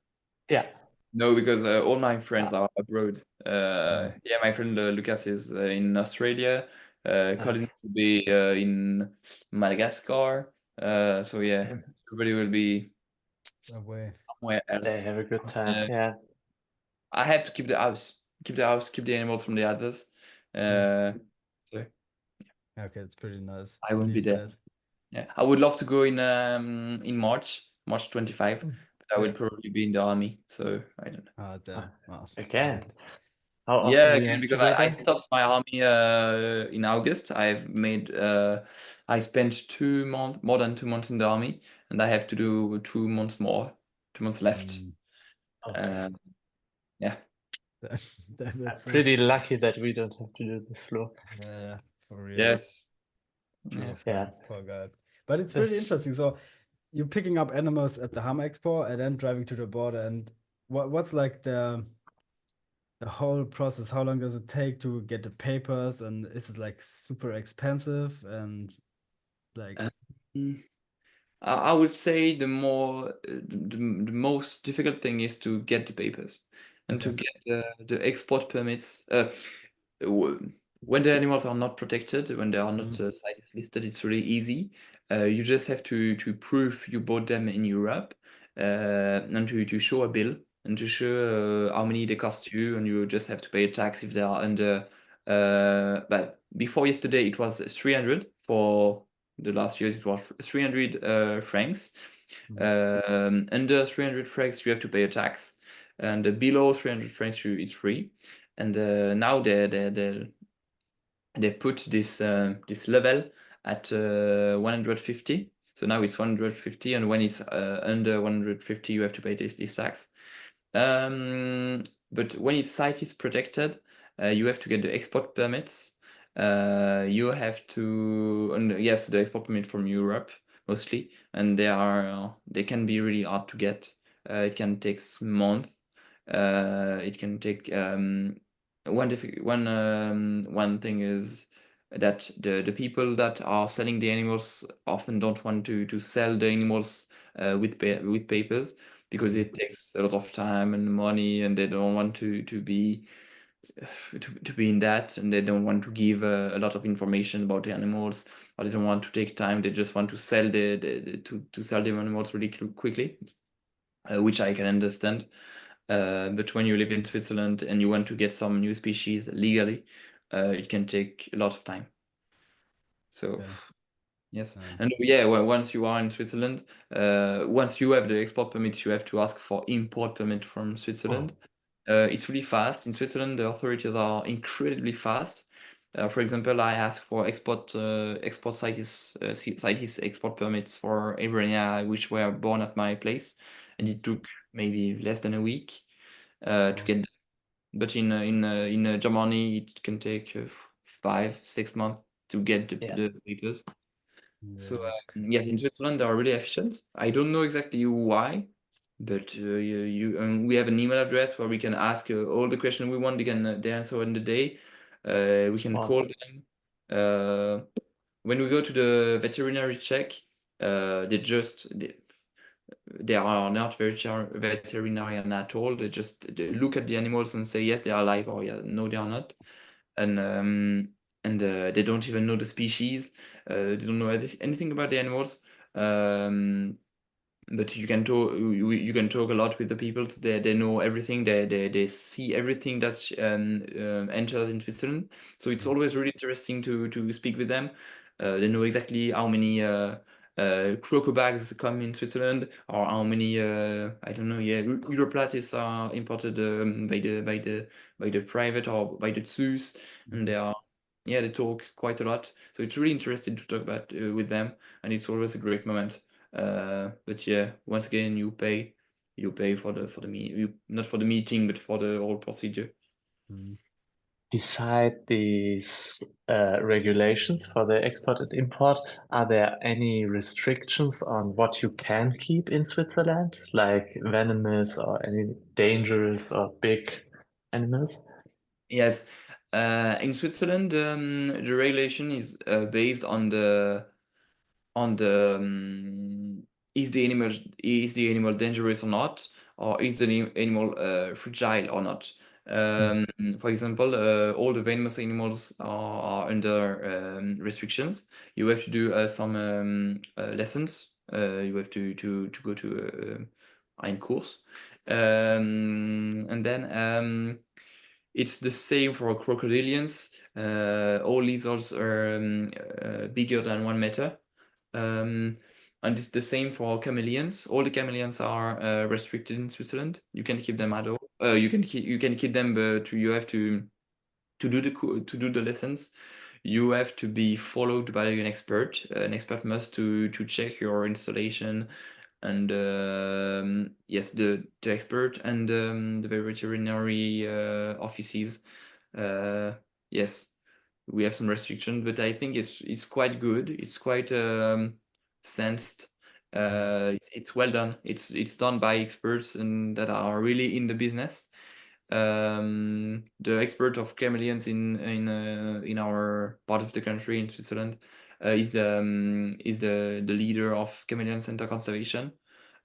Yeah. No, because all my friends Ah, are abroad. Yeah, my friend Lucas is in Australia. Colin nice. will be in Madagascar. So yeah, everybody will be Away. somewhere They else. have a good time. Uh, Yeah. I have to keep the house, keep the animals from the others. So Okay, it's pretty nice. I At won't be least there. that. Yeah, I would love to go in March 25, but I Yeah. will probably be in the army. So I don't know. Ah, damn. Wow. Again. How Yeah, often do you again, have to because go I there? stopped my army in August. I spent 2 months, more than 2 months in the army, and I have to do 2 months more, 2 months left. Okay. Yeah. That I'm sucks. pretty lucky that we don't have to do this, Flo. Yeah, for real. Yes. Jeez, Yeah. man, poor guy. But it's pretty It's, interesting. So you're picking up animals at the Ham Expo and then driving to the border. And what's like the whole process? How long does it take to get the papers? And is it like super expensive? And like, Mm, I would say the most difficult thing is to get the papers and to okay. get the export permits. When the animals are not protected, when they are not Mhm. CITES listed, it's really easy. You just have to prove you bought them in Europe, and to show a bill and to show how many they cost you, and you just have to pay a tax if they are under. But before yesterday, it was 300 for the last years. It was 300 francs. Under 300 francs, you have to pay a tax, and below 300 francs, it's free. And now they put this level at 150. So now it's 150, and when it's under 150, you have to pay this tax. But when its site is protected, you have to get the export permits. You have to, and yes, the export permit from Europe mostly, and they can be really hard to get. It can take months. It can take one thing is that the people that are selling the animals often don't want to sell the animals with papers, because it takes a lot of time and money, and they don't want to be in that, and they don't want to give a lot of information about the animals, or they don't want to take time. They just want to sell to sell the animals really quickly, which I can understand. But when you live in Switzerland and you want to get some new species legally, it can take a lot of time. So Yeah. yes, Um, and yeah, well, once you are in Switzerland, once you have the export permit, you have to ask for import permit from Switzerland. It's really fast. In Switzerland, the authorities are incredibly fast. For example, I asked for export CITES export permits for Abrania, which were born at my place, and it took maybe less than a week to get them. But in Germany, it can take 5-6 months to get the papers. So yeah, yes, in Switzerland they are really efficient. I don't know exactly why, but we have an email address where we can ask all the questions we want. They answer in the day. We can Wow. call them. When we go to the veterinary check, they are not veterinarian at all. They look at the animals and say yes, they are alive, or yeah, no, they are not. And they don't even know the species. They don't know anything about the animals. But you can talk a lot with the people. They know everything. They see everything that enters in Switzerland. So it's always really interesting to speak with them. They know exactly how many crocobags come in Switzerland, or how many I don't know. Yeah, Europlatis are imported by the private or by the zoos, and they talk quite a lot. So it's really interesting to talk about with them, and it's always a great moment. But yeah, once again, you pay for not for the meeting, but for the whole procedure. Beside these regulations for the export and import, are there any restrictions on what you can keep in Switzerland, like venomous or any dangerous or big animals? Yes, in Switzerland, the regulation is based on the is the animal dangerous or not, or is the animal fragile or not. For example, all the venomous animals are under restrictions. You have to do some lessons. You have to go to ein Kurs, and then it's the same for crocodilians. All lizards are bigger than 1 meter. And it's the same for chameleons. All the chameleons are restricted in Switzerland. You can keep them at all. You can keep them, but you have to do the lessons. You have to be followed by an expert. An expert must to check your installation, and yes, the expert and the veterinary offices. Yes, we have some restrictions, but I think it's quite good. It's quite sensed. It's well done. It's done by experts and that are really in the business. The expert of chameleons in our part of the country in Switzerland is the leader of Chameleon Center Conservation.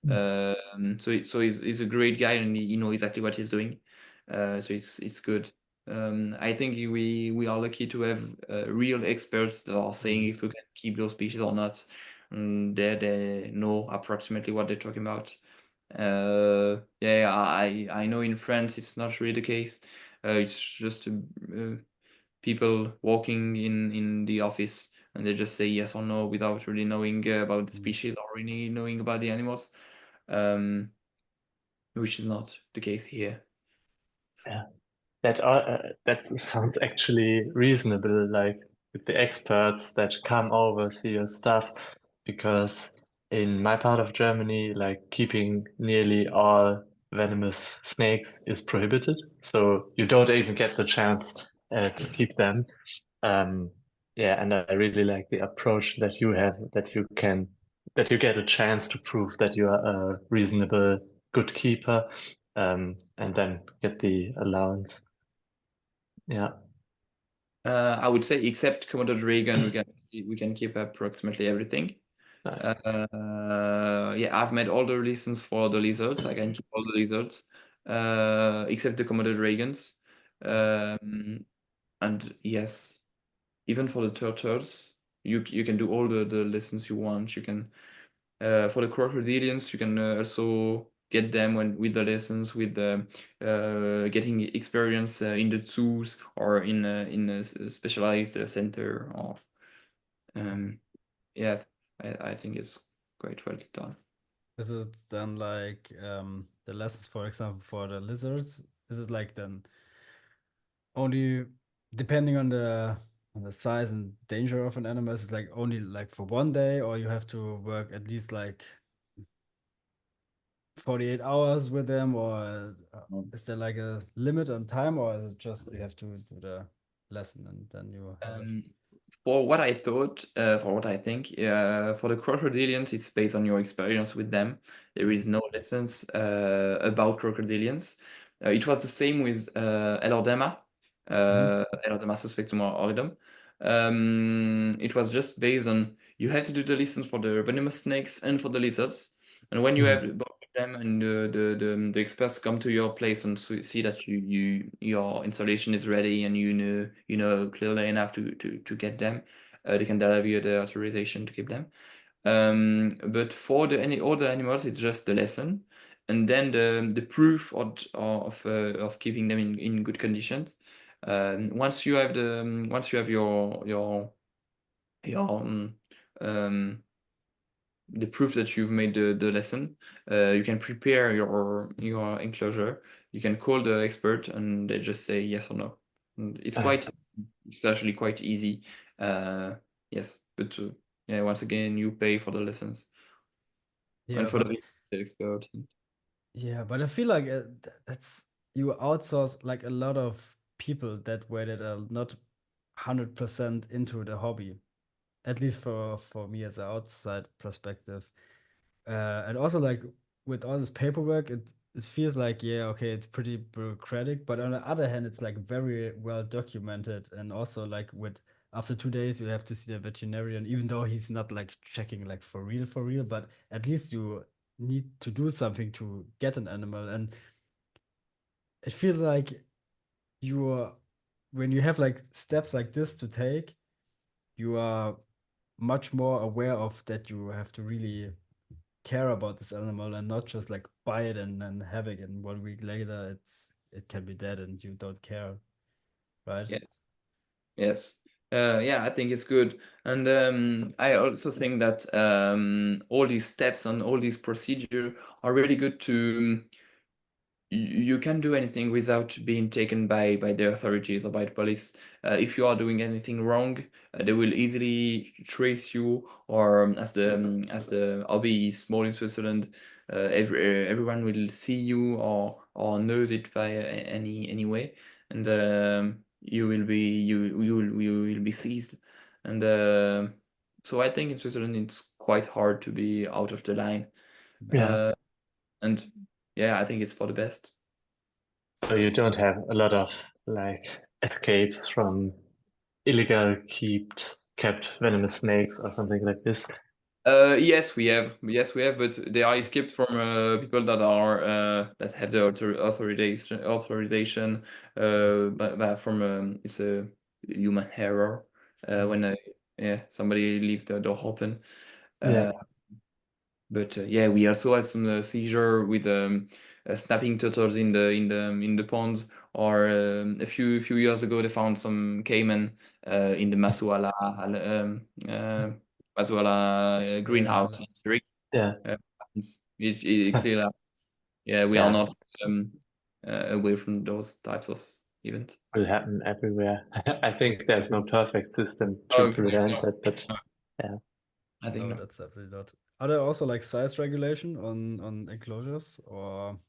So he's a great guy, and he knows exactly what he's doing. So it's good. I think we are lucky to have real experts that are saying if we can keep those species or not. They know approximately what they're talking about. Yeah, I know in France it's not really the case. It's just people walking in the office, and they just say yes or no without really knowing about the species or really knowing about the animals, which is not the case here. Yeah, that sounds actually reasonable, like with the experts that come over, see your stuff, because in my part of Germany, like keeping nearly all venomous snakes is prohibited. So you don't even get the chance to keep them. Yeah, and I really like the approach that you have, that you get a chance to prove that you are a reasonable, good keeper, and then get the allowance. Yeah. I would say except Komodo dragon, we can keep approximately everything. Nice. Yeah, I've made all the lessons for the lizards. I can keep all the lizards, except the Komodo dragons. And yes, even for the turtles, you can do all the lessons you want. You can for the crocodilians, you can also get them with the lessons, with the getting experience in the zoos or in a specialized center. Or yeah, I think it's quite well done. Is it then like the lessons, for example, for the lizards? Is it like then only depending on the size and danger of an animal? Is it like only like for one day, or you have to work at least like 48 hours with them, or is there like a limit on time, or is it just you have to do the lesson and then you have it? For what I thought, for what I think, for the crocodilians, it's based on your experience with them. There is no lessons about crocodilians. It was the same with Elordema, Elordema suspectum or auridum. It was just based on you have to do the lessons for the venomous snakes and for the lizards. And when you have both of them and the experts come to your place and see that your installation is ready and you know clearly enough to get them, they can deliver you the authorization to keep them. But for any other animals, it's just the lesson, and then the proof of keeping them in good conditions. Once you have the proof that you've made the lesson, you can prepare your enclosure. You can call the expert, and they just say yes or no. And it's actually quite easy. Yes, but yeah, once again, you pay for the lessons Yeah, and for the but expert. yeah, but I feel like that's you outsource like a lot of people that way that are not 100% into the hobby, at least for me as an outside perspective. And also like with all this paperwork, it feels like yeah, okay, it's pretty bureaucratic, but on the other hand, it's like very well documented, and also like with after 2 days you have to see the veterinarian, even though he's not like checking like for real, but at least you need to do something to get an animal, and it feels like you are when you have like steps like this to take, you are much more aware of that you have to really care about this animal and not just like buy it and then have it, and 1 week later it can be dead and you don't care, right? Yes, yes. Yeah, I think it's good, and I also think that all these steps and all these procedure are really good to. You can't do anything without being taken by the authorities or by the police. If you are doing anything wrong, they will easily trace you. Or as the hobby is small in Switzerland, everyone will see you or knows it by any way, and you will be seized. And so I think in Switzerland it's quite hard to be out of the line. Yeah. And yeah, I think it's for the best. So you don't have a lot of like escapes from illegal kept venomous snakes or something like this. Yes, we have. Yes, we have, but they are escaped from people that are that have the authorization. But from it's a human error when yeah somebody leaves the door open. Yeah. But yeah, we also have some seizure with snapping turtles in the ponds. Or a few years ago, they found some caiman in the Masuala Yeah, greenhouse in Zurich. Yeah. It clearly happens. Yeah, we are Yeah. not away from those types of events. Will happen everywhere. I think there's no perfect system to Oh, prevent it, but no, yeah. I think no, no. that's definitely not. Are there also like size regulation on enclosures, or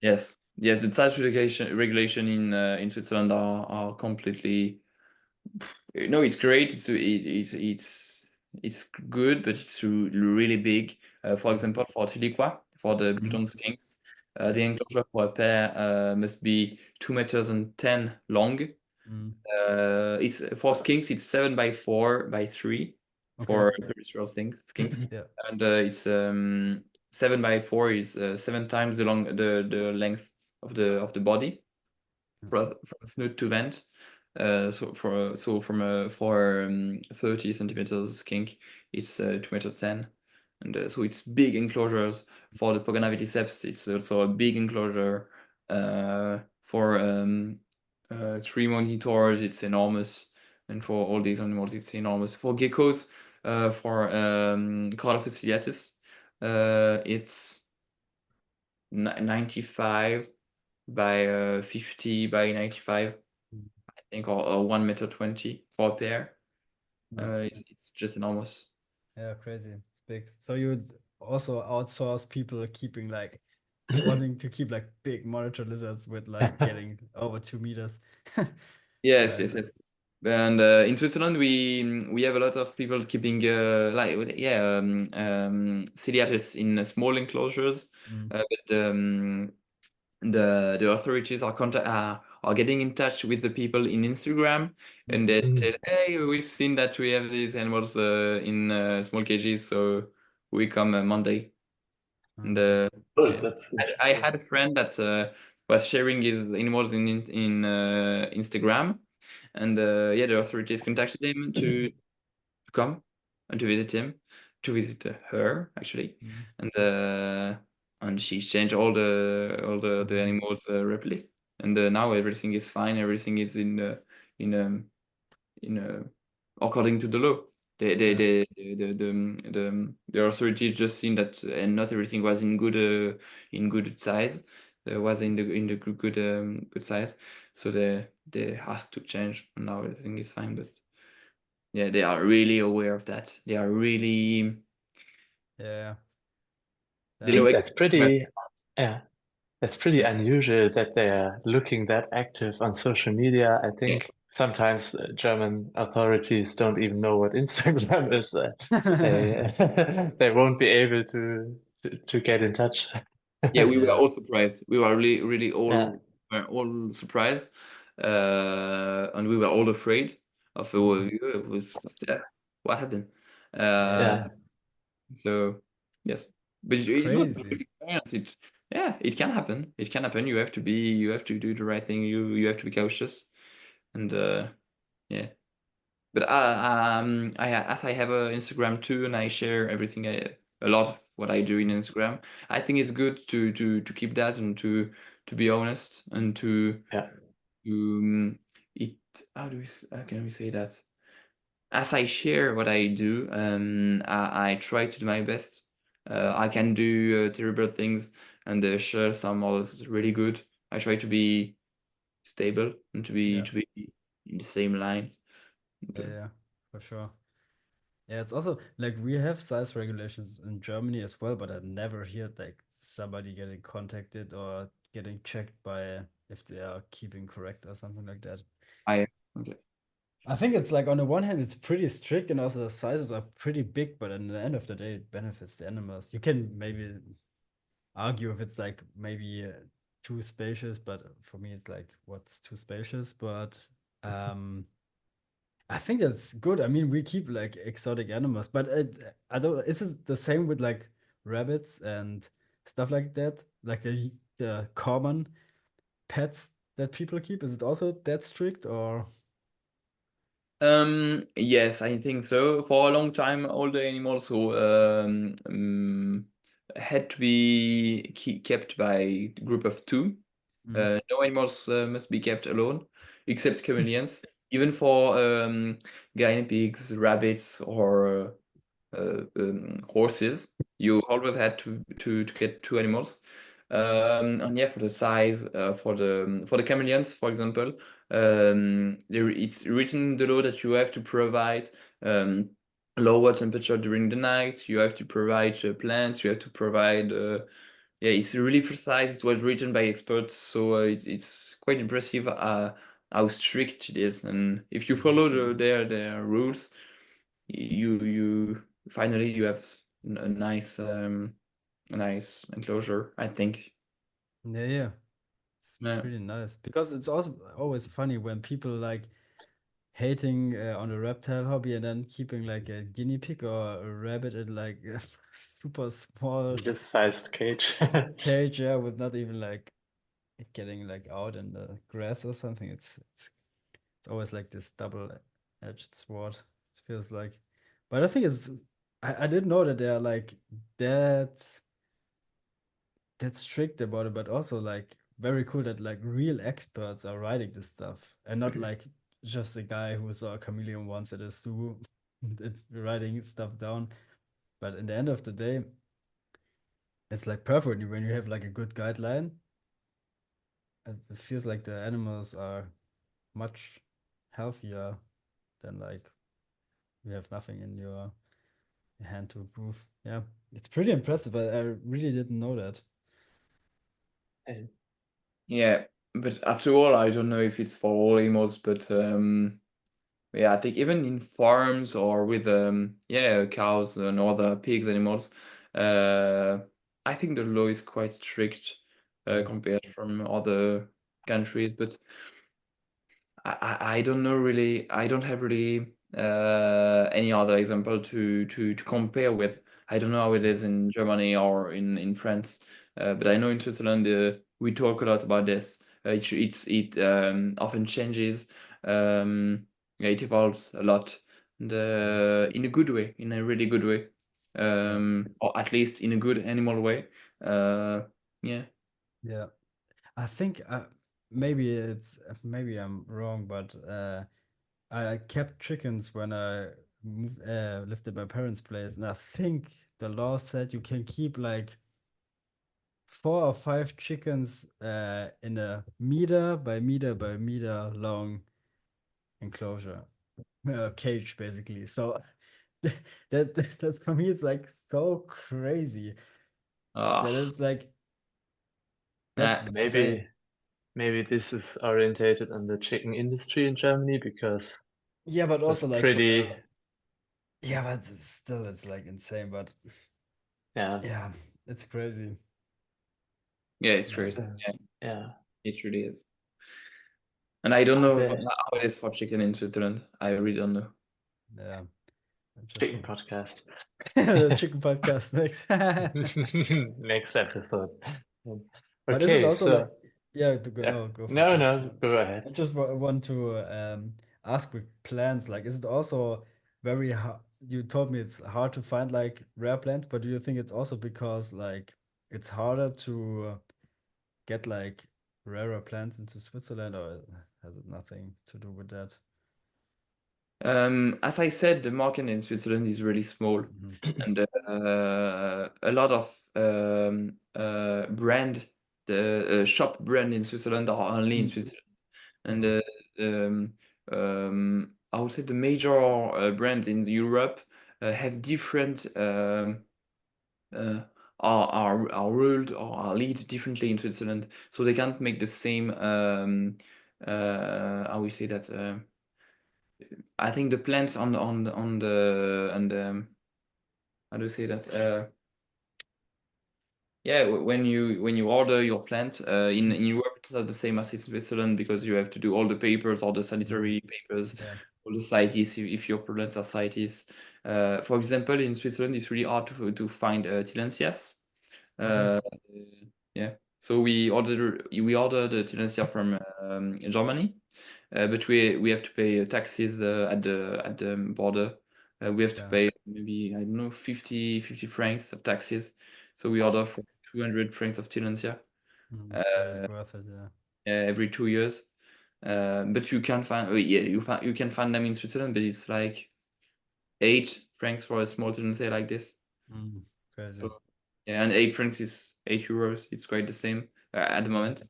Yes, yes, the size regulation in Switzerland are completely. No, it's great. It's good, but it's really big. For example, for Tiliqua, for the Breton skinks, the enclosure for a pair must be 2 meters and 10 long, Mm. It's for skinks. It's 7x4x3 Okay. for terrestrial skinks, Yeah. and it's 7x4 is 7 times the length of the body from snoot to vent. So for 30 centimeters skink, it's 2 meters 10, and so it's big enclosures. For the Pogonaviticeps, it's also a big enclosure. For tree monitors, it's enormous, and for all these animals, it's enormous. For geckos, for Carda faciliatus, it's 95 by 50 by 95, I think, or 1 meter 20 for a pair. It's just enormous. Yeah, crazy. It's big. So you would also outsource people keeping like wanting to keep like big monitor lizards with like getting over 2 meters. Yes, Yeah. yes, yes. And in Switzerland, we have a lot of people keeping ciliatus in small enclosures, Mm. but the authorities are getting in touch with the people in Instagram, and they tell, hey, we've seen that we have these animals in small cages, so we come Monday. And Good, that's good. I had a friend that was sharing his animals in Instagram, and yeah, the authorities contacted him to come and to visit him, to visit her actually, Mm. and she changed all the animals rapidly, and now everything is fine. Everything is in according to the law. Yeah. The authorities just seen that, and not everything was in good size. It was in the good size, so they asked to change, and now everything is fine. But yeah, they are really aware of that. They are really Yeah. they I know think that's exactly. pretty unusual that they're looking that active on social media. I Yeah, think sometimes German authorities don't even know what Instagram is. They they won't be able to get in touch. yeah, we were Yeah. all surprised. We were really Yeah, all surprised, and we were all afraid of what happened. Uh, yeah, so yes, but It's it was a crazy. good experience. It can happen. It can happen. You have to do the right thing. You have to be cautious, and yeah. But as I have a Instagram too, and I share everything, a lot of what I do in Instagram. I think it's good to keep that, and to be honest, and yeah. it. How can we say that? As I share what I do, I try to do my best. I can do terrible things, and share some others really good. I try to be stable and Yeah. to be in the same line. Yeah, for sure. Yeah, it's also like we have size regulations in Germany as well, but I never hear like somebody getting contacted or getting checked by if they are keeping correct or something like that. I okay. I think it's like on the one hand it's pretty strict and also the sizes are pretty big, but at the end of the day it benefits the animals. You can maybe argue if it's like maybe too spacious, but for me it's like what's too spacious, but um I think that's good. I mean, we keep like exotic animals, but I don't. Is it the same with like rabbits and stuff like that? Like the common pets that people keep? Is it also that strict or? Yes, I think so. For a long time, all the animals who had to be kept by a group of two. Mm. No animals must be kept alone, except chameleons. Even for guinea pigs, rabbits, or horses, you always had to get two animals. And yeah, for the size, for the chameleons, for example, it's written in the law that you have to provide lower temperature during the night. You have to provide plants. You have to provide. Yeah, it's really precise. It was written by experts, so it's quite impressive how strict it is. And if you follow their rules, you finally you have a nice enclosure, I think. Yeah, yeah. It's Yeah. pretty nice because it's also always funny when people like hating on the reptile hobby and then keeping like a guinea pig or a rabbit in like a super small This sized cage. cage, yeah, with not even like getting like out in the grass or something. It's always like this double-edged sword. It feels like, but I think I didn't know that they're like that that strict about it, but also like very cool that like real experts are writing this stuff and not like just a guy who saw a chameleon once at a zoo writing stuff down. But in the end of the day, it's like perfect when you have like a good guideline. It feels like the animals are much healthier than like you have nothing in your hand to prove. Yeah, it's pretty impressive. I really didn't know that. And Yeah, but after all, I don't know if it's for all animals, but yeah, I think even in farms or with yeah, cows and other pigs animals, I think the law is quite strict compared from other countries, but I don't know really. I don't have really any other example to compare with. I don't know how it is in Germany or in France, but I know in Switzerland we talk a lot about this. It often changes. Yeah, it evolves a lot, and in a good way, in a really good way, or at least in a good animal way. Yeah. Yeah. I think maybe I'm wrong, but I kept chickens when I lived at my parents' place, and I think the law said you can keep like 4 or 5 chickens in a meter by meter by meter long enclosure, cage basically. So that's for me, it's like so crazy that Ah, it's like that's yeah. insane. maybe this is orientated on the chicken industry in Germany because Yeah, but it's also like for pretty, yeah, but still it's like insane. But yeah, yeah, it's crazy. Yeah, it's Yeah, crazy. Yeah, yeah. it really is. And I don't Are know there how it is for chicken in Switzerland. I really don't know. yeah. I just chicken podcast? the chicken podcast next. Next episode. But this is Okay, also so like yeah, to go yeah. no, go for it, No, Tom. no, go ahead. I just want to ask with plants, like, is it also very hard? You told me it's hard to find like rare plants, but do you think it's also because like it's harder to get like rarer plants into Switzerland, or has it nothing to do with that? As I said, the market in Switzerland is really small, Mhm. and a lot of the shop brand in Switzerland are only in Mm. Switzerland, and Mhm. I would say the major brands in Europe have different uh, are ruled or are lead differently in Switzerland, so they can't make the same. How we say that? I think the plants on the and how do you say that? Yeah, when you order your plant in Europe, it's not the same as in Switzerland because you have to do all the papers, all the sanitary papers, Yeah. all the CITES if your plants are CITES. For example, in Switzerland, it's really hard to find Tillandsias. Okay. Uh, yeah, so we order the Tillandsia from Germany, but we have to pay taxes at the border. We have to Yeah. pay maybe I don't know 50 francs of taxes. So we Wow. order for 200 francs of Tillandsia But it's worth it, yeah. every 2 years. But you can find yeah you can find them in Switzerland, but it's like 8 francs for a small Tillandsia like this. Crazy. So yeah, and 8 francs is 8 euros. It's quite the same at the moment.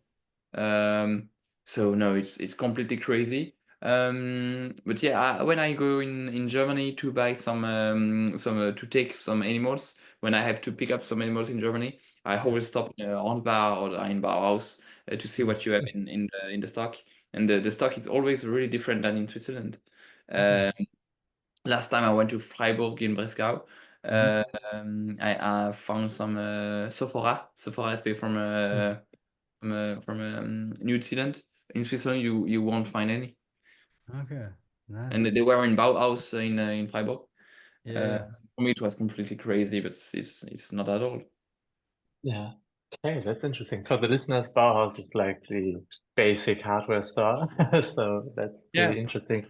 Um, so no, it's completely crazy. But yeah, when I go in Germany to buy some to take some animals, when I have to pick up some animals in Germany, I always stop in a Hornbach or the Einbauhaus to see what you have in the stock. And the stock is always really different than in Switzerland. Okay. Last time I went to Freiburg in Breslau, Mhm. I found some Sophora. Sophora is made from from New Zealand. In Switzerland, you won't find any. Okay, And nice. they were in Bauhaus in Freiburg. Yeah. So for me, it was completely crazy, but it's not at all. Yeah. Okay, that's interesting. For the listeners, Bauhaus is like the basic hardware store. So that's Yeah. pretty interesting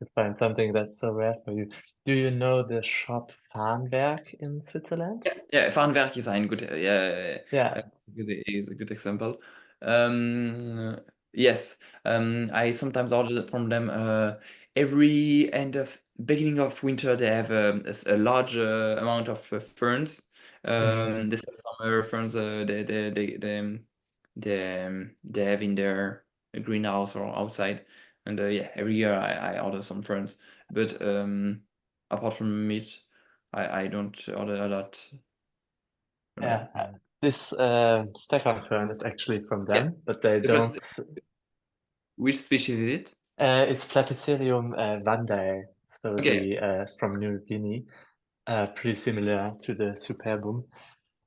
to find something that's so rare for you. Do you know the shop Farnwerk in Switzerland? Yeah, Farnwerk is ein good, Yeah. is a good example. Yes, I sometimes order from them every beginning of winter. They have a large amount of ferns. They sell some ferns they have in their greenhouse or outside. And yeah, every year I order some ferns. But apart from meat, I don't order a lot from them. Yeah. This Stefan fern is actually from Yeah. them, but they But don't. which species is it? It's Platycerium vandae, so Okay. the from New Guinea, pretty similar to the Superbum.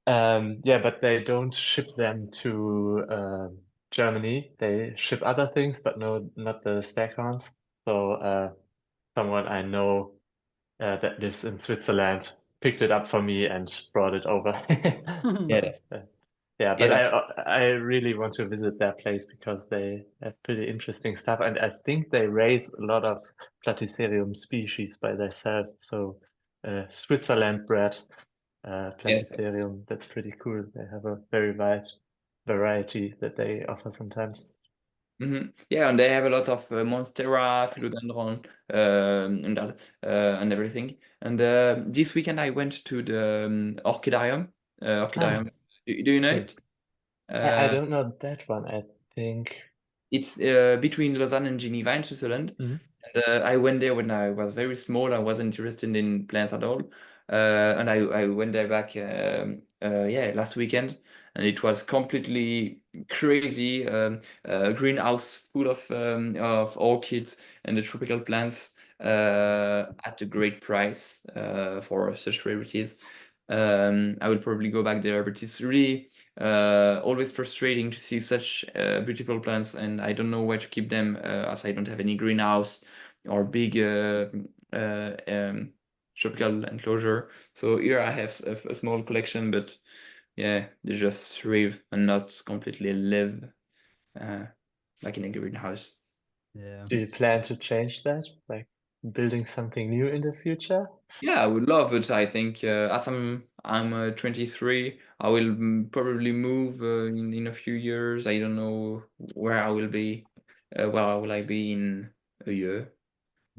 Yeah, but they don't ship them to Germany. They ship other things, but no, not the Staghorns. So someone I know that lives in Switzerland picked it up for me and brought it over. Yeah. Yeah, Yeah, but that's I really want to visit their place because they have pretty interesting stuff, and I think they raise a lot of Platycerium species by themselves. So Switzerland bred yes. Platycerium, that's pretty cool. They have a very wide variety that they offer sometimes. Yeah, and they have a lot of Monstera, Philodendron, and everything. And this weekend I went to the Orchidarium. Ah, Orchidarium. Do you know cool. it? I don't know that one, I think. It's between Lausanne and Geneva in Switzerland. Mhm. And I went there when I was very small. I wasn't interested in plants at all. And I went there back yeah, last weekend, and it was completely crazy. A greenhouse full of orchids and the tropical plants at a great price for such rarities. I will probably go back there, but it's really always frustrating to see such beautiful plants, and I don't know where to keep them as I don't have any greenhouse or big tropical enclosure. So here I have a small collection, but yeah, they just thrive and not completely live like in a greenhouse. Yeah. Do you plan to change that? Like building something new in the future? Yeah, I would love it. I think as I'm 23, I will probably move in a few years. I don't know where I will be. Where will I be in a year?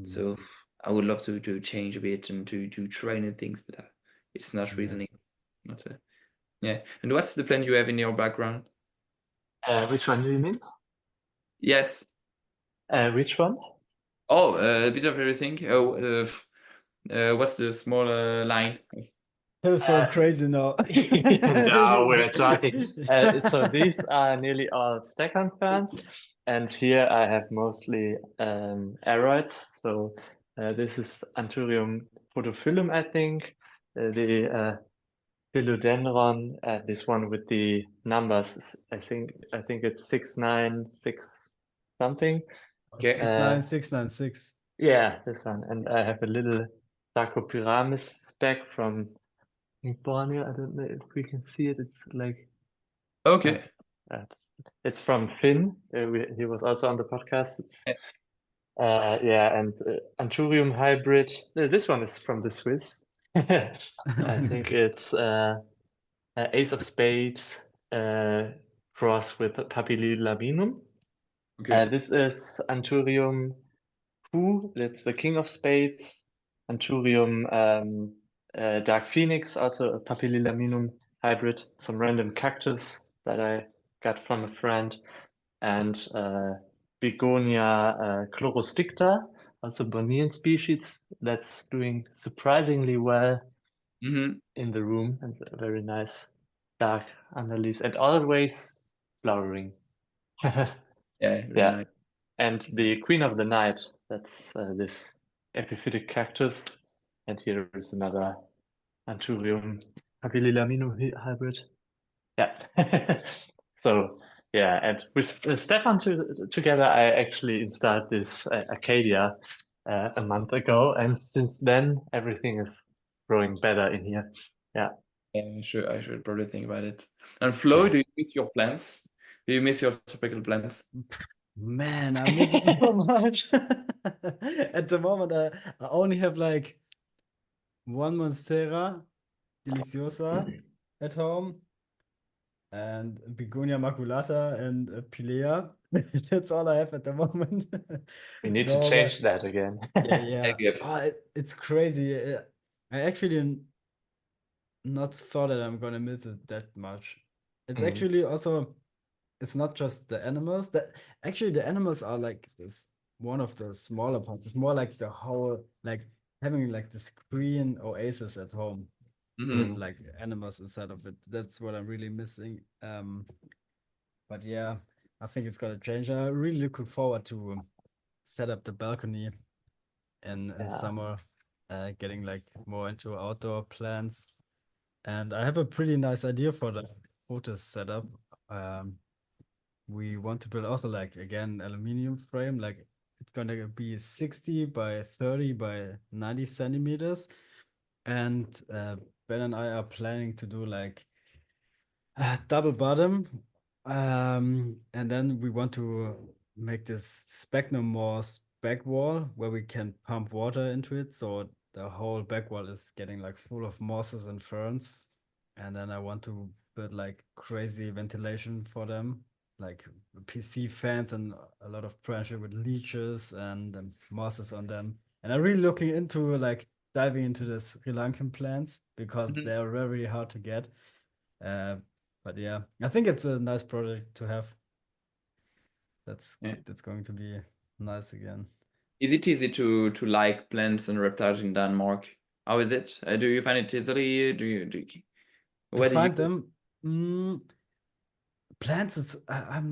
So I would love to change a bit and to try new things, but it's not Yeah. reasoning. Not yeah. And what's the plan you have in your background? Which one do you mean? Yes. Which one? Oh, a bit of everything. Oh, what's the smaller line? It was going crazy now. Now we're talking. So these are nearly all Staghorn ferns, and here I have mostly aroids. So this is Anthurium photophyllum, I think. The philodendron, this one with the numbers, I think it's 696 something. Okay. 69696. Yeah, this one. And I have a little Sarcopyramis stack from Borneo. I don't know if we can see it. It's like Okay. uh, it's from Finn. He was also on the podcast. It's yeah, and Anthurium hybrid. This one is from the Swiss. I think it's Ace of Spades cross with Papillilaminum. Okay. This is Anthurium Who, that's the King of Spades. Anthurium Dark Phoenix, also a Papillilaminum hybrid. Some random cactus that I got from a friend. And Begonia chlorosticta, also Bornean species that's doing surprisingly well in the room, and very nice dark underleaves, and always flowering. Yeah, really Yeah. nice. And the Queen of the Night, that's this epiphytic cactus. And here is another Anthurium Papillilaminum hybrid. Yeah. So Yeah, and with Stefan together, I actually installed this Acadia a month ago, and since then everything is growing better in here. Yeah. Yeah, I should probably think about it. And Flo, do you miss your plants? Do you miss your tropical plants? Man, I miss it so much. At the moment, I only have like one Monstera Deliciosa at home and Begonia maculata and Pilea. That's all I have at the moment. We need to No, change but that again. yeah. Yeah. Oh, it's crazy. I actually not thought that I'm gonna miss it that much. It's Mm. actually also, it's not just the animals. That actually the animals are like this one of the smaller parts. It's more like the whole, like having like this green oasis at home with Mm. like animals inside of it. That's what I'm really missing. But yeah, I think it's gonna change. I'm really looking forward to set up the balcony in Yeah. summer, getting like more into outdoor plants. And I have a pretty nice idea for the photo setup. Um, we want to build also like again aluminum frame, like it's gonna be 60 by 30 by 90 centimeters. And Ben and I are planning to do like double bottom. And then we want to make this sphagnum moss back wall where we can pump water into it. So the whole back wall is getting like full of mosses and ferns. And then I want to build like crazy ventilation for them, like PC fans and a lot of pressure with leeches and mosses on them. And I'm really looking into like diving into the Sri Lankan plants because Mhm. they're very hard to get. Uh, but yeah, I think it's a nice project to have. Yeah. That's going to be nice again. Is it easy to like plants and reptiles in Denmark? How is it? Do you find it easily? To Where do you? find them, mm, plants is I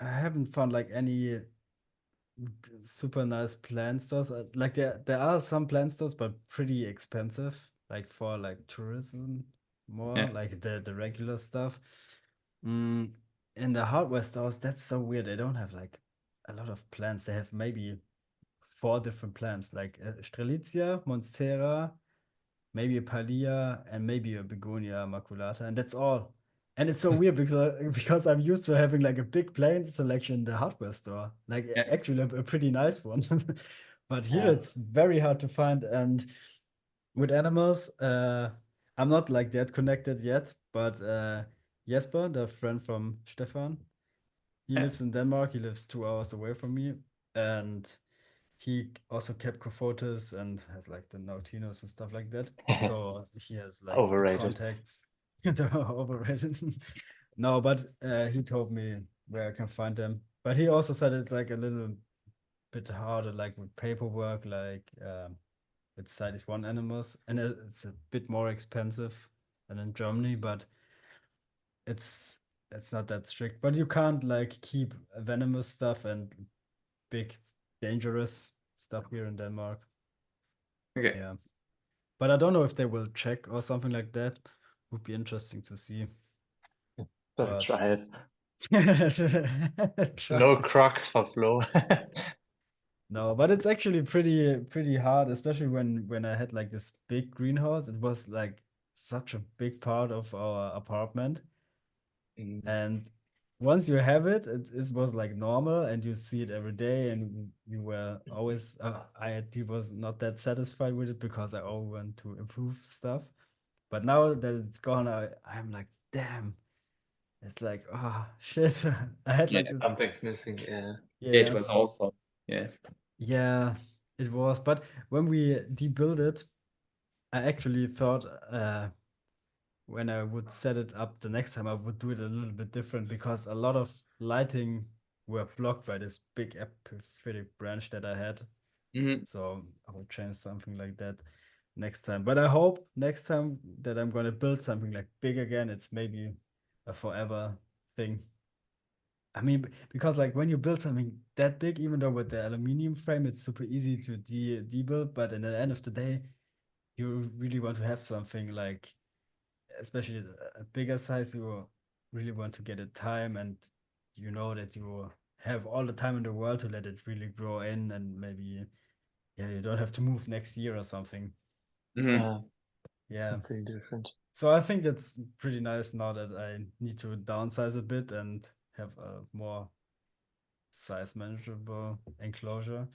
haven't found like any super nice plant stores. Like there are some plant stores, but pretty expensive, like for like tourism more, Yeah. like the regular stuff. Mm, in the hardware stores, that's so weird. They don't have like a lot of plants. They have maybe four different plants, like Strelitzia, Monstera, maybe a Palea, and maybe a Begonia maculata, and that's all. And it's so weird because because I'm used to having like a big plant selection in the hardware store, like Yeah. actually a pretty nice one. But here Yeah. it's very hard to find. And with animals, I'm not like that connected yet, but Jesper, the friend from Stefan, he Yeah. lives in Denmark. He lives 2 hours away from me, and he also kept Cofotis and has like the Nautinos and stuff like that. So he has like the Overrated. contacts. They're overrated. No, but he told me where I can find them. But he also said it's like a little bit harder, like with paperwork, like with CITES 1 animals, and it's a bit more expensive than in Germany, but it's it's not that strict. But you can't like keep venomous stuff and big dangerous stuff here in Denmark. Okay. Yeah. But I don't know if they will check or something like that. Would be interesting to see. Gotta But try it. try No it. Crocs for Flo. No, but it's actually pretty hard, especially when I had like this big greenhouse. It was like such a big part of our apartment. Mm. And once you have it, it was like normal and you see it every day. And you were always, he was not that satisfied with it because I always want to improve stuff. But now that it's gone, I'm like, damn, it's like, oh, shit. I had Yeah. like this, Something's missing. Yeah. Yeah, it yeah, was awesome. Yeah. yeah, it was. But when we debuilt it, I actually thought, when I would set it up the next time, I would do it a little bit different because a lot of lighting were blocked by this big epiphytic branch that I had. Hmm. So I will change something like that next time. But I hope next time that I'm gonna build something like big again, it's maybe a forever thing. I mean, because like when you build something that big, even though with the aluminum frame, it's super easy to debuild, but in the end of the day, you really want to have something like, especially a bigger size, you really want to get it time and you know that you have all the time in the world to let it really grow in, and maybe you don't have to move next year or something. Mhm. Yeah. Something different. So I think that's pretty nice now that I need to downsize a bit and have a more size manageable enclosure.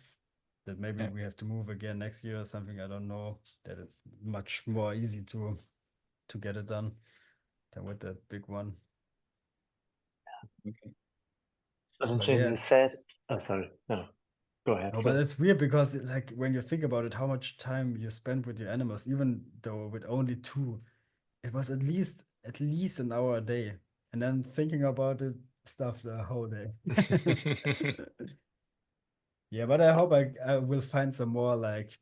That maybe Yeah. we have to move again next year or something. I don't know. That it's much more easy to get it done than with that big one. Okay. Valentin, yeah. you said, oh, sorry, no, go ahead. No, but it's weird because like when you think about it, how much time you spend with your animals, even though with only two, it was at least an hour a day. And then thinking about this stuff the whole day. Yeah, but I hope I will find some more like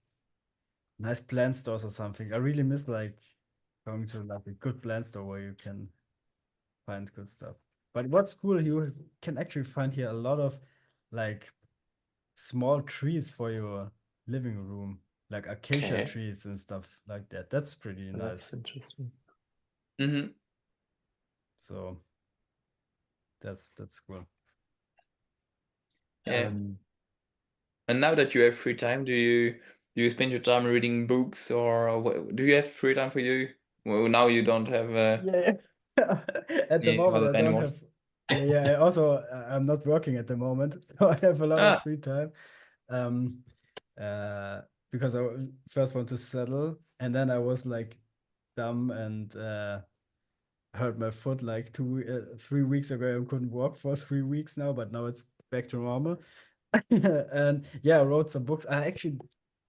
nice plant stores or something. I really miss like going to like a good plant store where you can find good stuff. But what's cool, you can actually find here a lot of like small trees for your living room, like acacia Okay. trees and stuff like that. That's pretty That's nice. interesting. Mhm. So that's cool. Yeah. Um, And now that you have free time, do you spend your time reading books, or do you have free time for you? Well, now you don't have Yeah. At the any moment, other I don't animals. have. Yeah. I also I'm not working at the moment, so I have a lot of Ah, free time. Um, because I first want to settle, and then I was like dumb and hurt my foot like 3 weeks ago. I couldn't walk for 3 weeks now, but now it's back to normal. And yeah, I wrote some books. I actually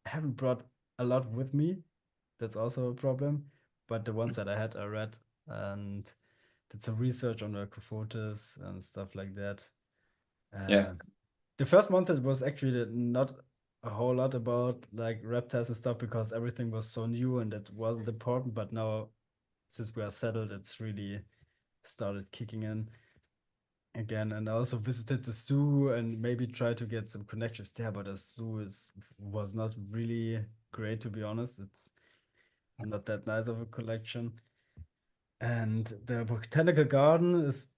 haven't brought a lot with me. That's also a problem. But the ones that I had, I read and did some research on the Cofotis and stuff like that. yeah. The first month it was actually not a whole lot about like reptiles and stuff because everything was so new and it wasn't important. But now, since we are settled, it's really started kicking in again. And I also visited the zoo and maybe tried to get some connections there, but the zoo was not really great, to be honest. It's not that nice of a collection. And the botanical garden is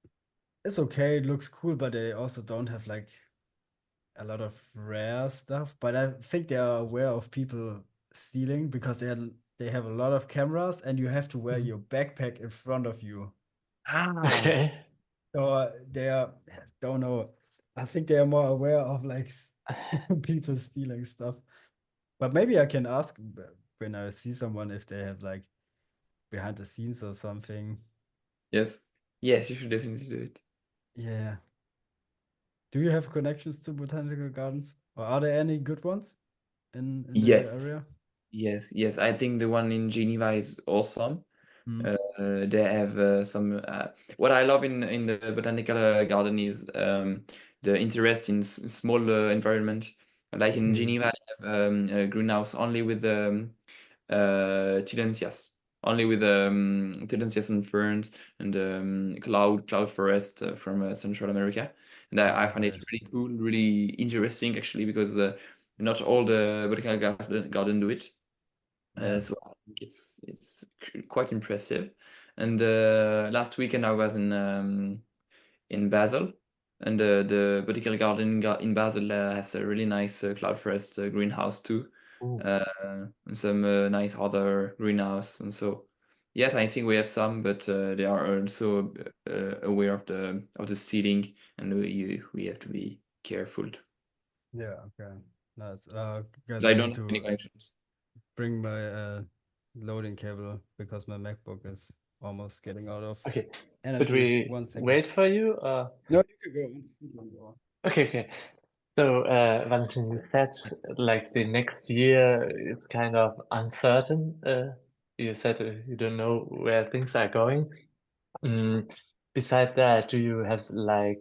okay. It looks cool, but they also don't have like a lot of rare stuff. But I think they are aware of people stealing because they have a lot of cameras and you have to wear Mhm. your backpack in front of you. Ah, Okay. So they are, don't know. I think they are more aware of like people stealing stuff. But maybe I can ask when I see someone if they have like behind the scenes or something. yes. Yes, you should definitely do it. Yeah. Do you have connections to botanical gardens, or are there any good ones in the Yes. area? Yes. I think the one in Geneva is awesome. Hmm. They have some. What I love in the botanical garden is the interest in small environment. Like in Mm. Geneva, they have a greenhouse only with tillandsias, only with tillandsias and ferns and cloud forest from Central America. And I find it Right. really cool, really interesting actually, because not all the botanical garden do it. Yeah. So I think it's quite impressive. And last weekend I was in Basel, and the botanical garden in Basel has a really nice cloud forest greenhouse too, Ooh. and some nice other greenhouse. And so, yes, I think we have some, but they are also aware of the seeding, and we have to be careful. Yeah. Okay. Nice. Guys, But I I don't need have any to connections. bring my loading cable because my MacBook is almost getting out of Okay. But energy. we 1 second. wait for you? No, you can go on. You can go on. Okay. So, Valentin, you said like the next year it's kind of uncertain. You said you don't know where things are going. Beside that, do you have like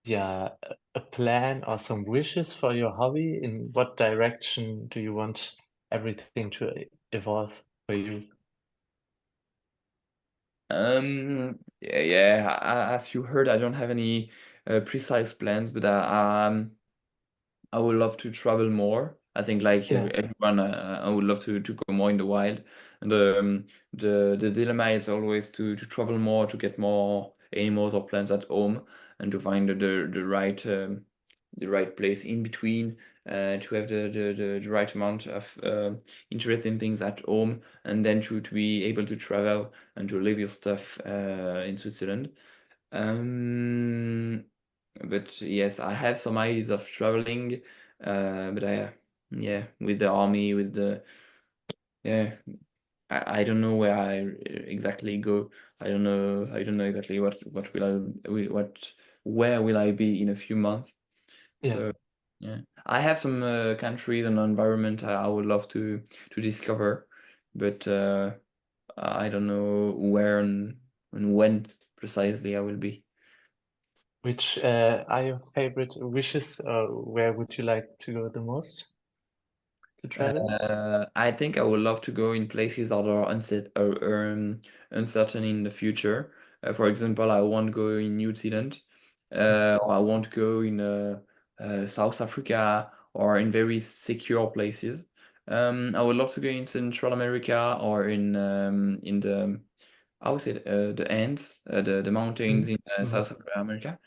yeah, a plan or some wishes for your hobby? In what direction do you want everything to evolve for you? Yeah, as you heard, I don't have any precise plans, but I would love to travel more. I think like Yeah. everyone, I would love to go more in the wild. And the dilemma is always to travel more, to get more animals or plants at home, and to find the right place in between, to have the right amount of interesting things at home, and then to be able to travel and to leave your stuff in Switzerland. But yes, I have some ideas of traveling, but yeah, with the army, yeah, I don't know where I exactly go. I don't know exactly where will I be in a few months. Yeah. So yeah, I have some countries and environment I would love to discover, but I don't know where and when precisely I will be. Which are your favorite wishes, or where would you like to go the most to travel? I think I would love to go in places that are uncertain in the future. For example, I won't go in New Zealand, or I won't go in South Africa or in very secure places. I would love to go in Central America or in the I would say the Andes, the mountains in South America.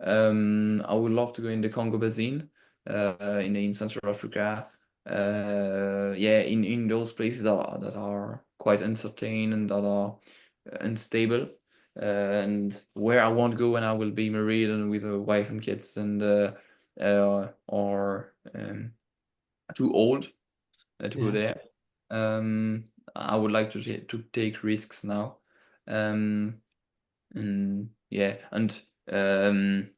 I would love to go in the Congo Basin, in Central Africa. Yeah, in those places that are quite uncertain and that are unstable, and where I won't go when I will be married and with a wife and kids, and or too old to go Yeah. there. I would like to take risks now. Um, and yeah, and um,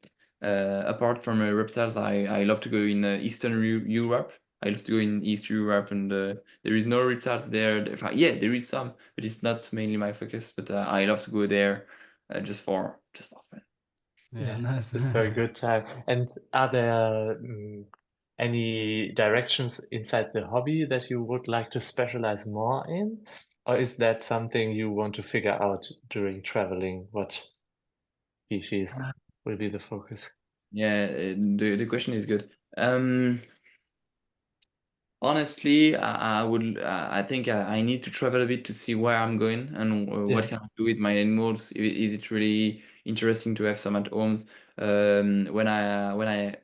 apart from reptiles, I love to go in Eastern Europe. I love to go in East Europe, and there is no reptiles there. Yeah, there is some, but it's not mainly my focus. But I love to go there just for fun. Yeah, Yeah, nice. it's very good time. And are there any directions inside the hobby that you would like to specialize more in? Or is that something you want to figure out during traveling? What species will be the focus? Yeah, the question is good. Honestly, I think I need to travel a bit to see where I'm going and what Yeah. can I do with my animals. Is it really interesting to have some at homes? When I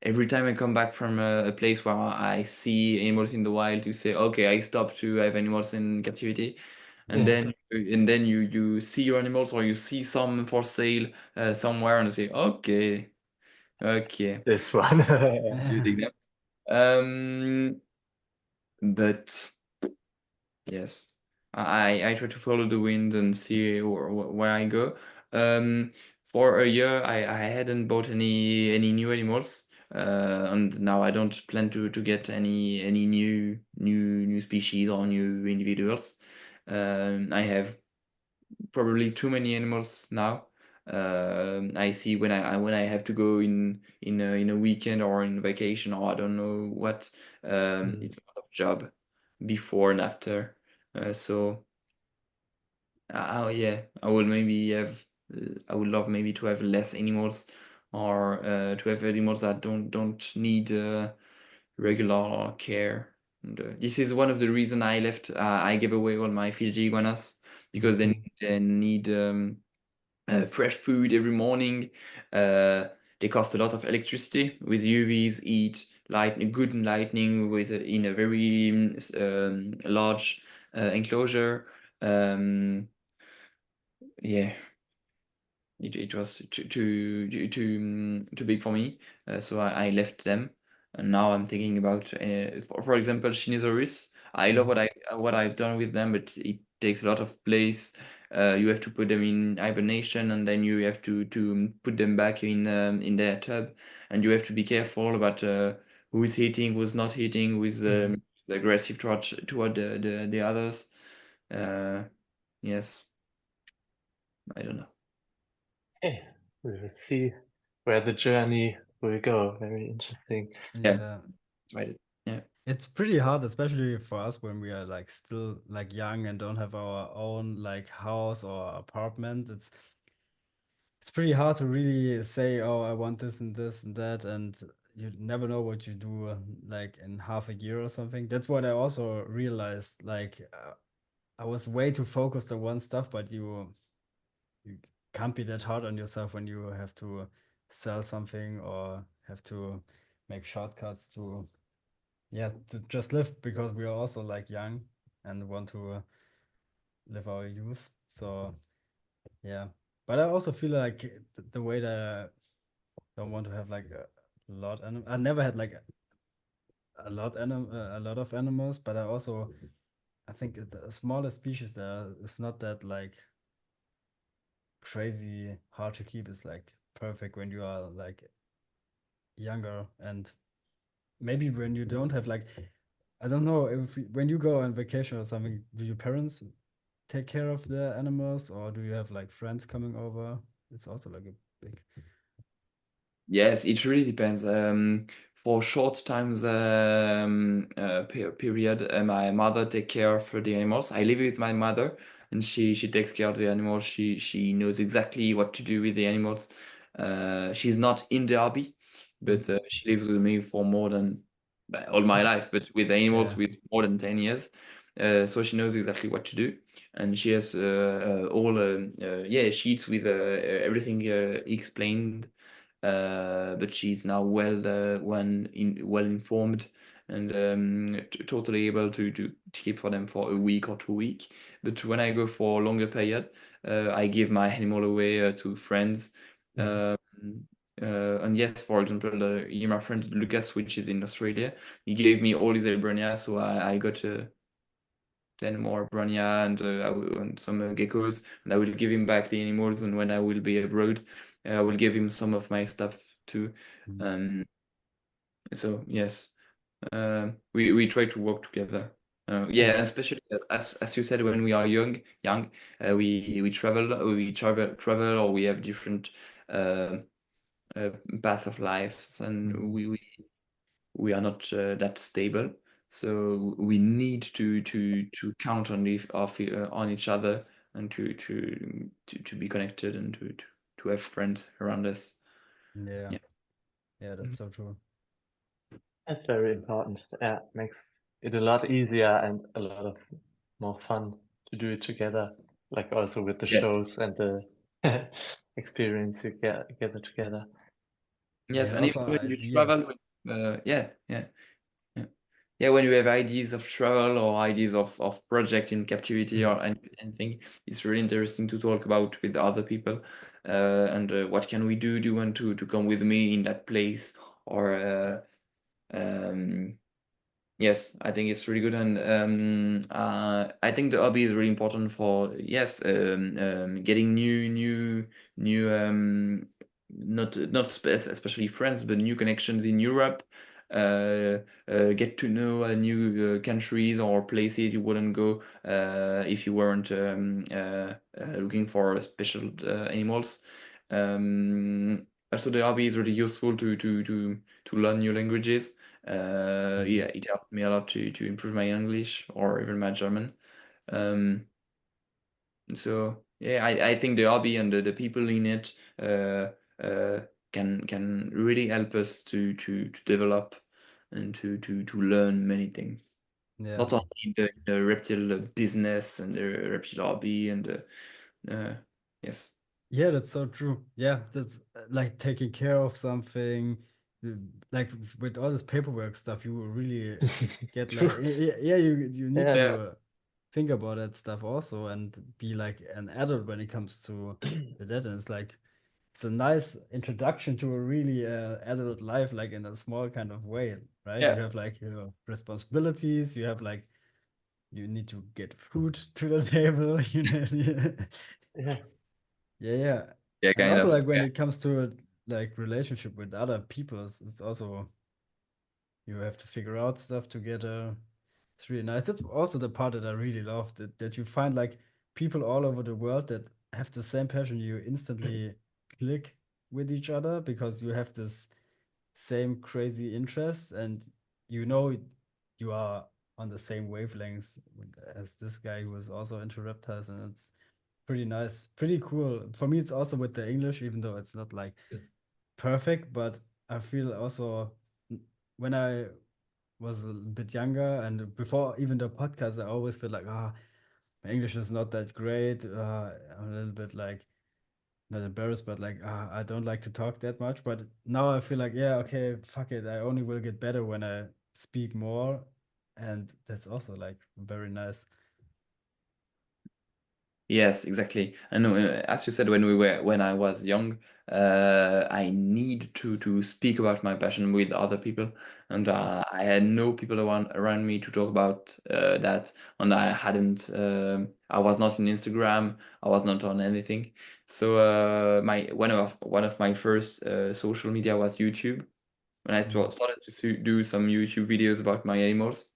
every time I come back from a place where I see animals in the wild, to say, okay, I stop to have animals in captivity, and Yeah. then you see your animals or you see some for sale somewhere and you say, okay, This one. you take them. Um, but yes, I try to follow the wind and see where I go. Um, for a year, I hadn't bought any new animals, and now I don't plan to get any new species or new individuals. I have probably too many animals now. I see when I have to go in a weekend or in vacation or I don't know what. It's a lot of job before and after. So yeah, I will maybe have. I would love maybe to have less animals, or to have animals that don't need regular care. And, this is one of the reason I left. I gave away all my Fiji iguanas because they need fresh food every morning. They cost a lot of electricity with UVs, heat, light, good lightning with in a very large enclosure. Um, yeah, it was too big for me, so I left them, and now I'm thinking about, for example, Shinisaurus. I love what I've done with them, but it takes a lot of place. You have to put them in hibernation, and then you have to put them back in their tub, and you have to be careful about who is eating, who's not eating, who is aggressive toward the others. Yes, I don't know. Okay, we will see where the journey will go. Very interesting. Yeah, Yeah. right. Yeah. It's pretty hard, especially for us when we are like still like young and don't have our own like house or apartment. It's pretty hard to really say, oh, I want this and this and that, and you never know what you do like in half a year or something. That's what I also realized. Like I was way too focused on one stuff, but you can't be that hard on yourself when you have to sell something or have to make shortcuts to just live, because we are also like young and want to live our youth. So yeah, but I also feel like the way that I don't want to have like a lot. I never had like a lot of animals, but I think the smallest species there is not that like crazy hard to keep. Is like perfect when you are like younger, and maybe when you don't have like, I don't know, when you go on vacation or something, do your parents take care of the animals, or do you have like friends coming over? It's also like a big. Yes, it really depends. For short times period, my mother take care of the animals. I live with my mother, and she takes care of the animals. She knows exactly what to do with the animals. She's not in the hobby, but she lives with me for more than all my life, but with animals Yeah. with more than 10 years. So she knows exactly what to do, and she has all sheets with everything explained. But she's now well informed and totally able to keep for them for a week or 2 weeks. But when I go for a longer period, I give my animal away to friends. And yes, for example, my friend Lucas, which is in Australia, he gave me all his Ebrania, so I got 10 more Brania and some geckos, and I will give him back the animals. And when I will be abroad, I will give him some of my stuff too. So yes, we try to work together. Yeah, especially as you said, when we are young, we travel, or we have different path of life, and we are not that stable. So we need to count on on each other, and to be connected, and to have friends around us. Yeah. Yeah. Yeah, that's so true. That's very important. Yeah, makes it a lot easier and a lot of more fun to do it together. Like also with the Yes. shows and the experience you gather together. Yes, And and even also when you travel, ideas. when you have ideas of travel or ideas of project in captivity or anything, it's really interesting to talk about with other people. And what can we do? Do you want to come with me in that place? Or yes, I think it's really good, and I think the hobby is really important for getting new especially friends, but new connections in Europe. Get to know new countries or places you wouldn't go if you weren't looking for special animals. Also, the hobby is really useful to learn new languages. It helped me a lot to improve my English or even my German. So yeah, I think the hobby and the people in it can really help us to develop and to learn many things. Yeah. Not only in the reptile business and the reptile hobby and yes. Yeah, that's so true. Yeah, that's like taking care of something, uh, like with all this paperwork stuff, you will really get like, yeah, you need Yeah. to think about that stuff also and be like an adult when it comes to that. And it's like, it's a nice introduction to a really adult life, like in a small kind of way, right? Yeah. You have like your responsibilities, you have like, you need to get food to the table, you know. Yeah. Yeah. Yeah, And kind also of. like when it comes to like relationship with other people, it's also, you have to figure out stuff together. It's really nice. That's also the part that I really love, that you find like people all over the world that have the same passion. You instantly click with each other because you have this same crazy interests, and you know you are on the same wavelengths as this guy who is also into reptiles, and it's pretty nice, pretty cool. For me, it's also with the English, even though it's not like perfect, but I feel also when I was a bit younger and before even the podcast, I always feel like, my English is not that great. I'm a little bit like not embarrassed, but like I don't like to talk that much. But now I feel like, yeah, okay, fuck it. I only will get better when I speak more, and that's also like very nice. Yes, exactly. And as you said, when I was young, I need to speak about my passion with other people, and I had no people around me to talk about that, and I hadn't. I was not on Instagram. I was not on anything. So my one of my first social media was YouTube. When I started to do some YouTube videos about my animals.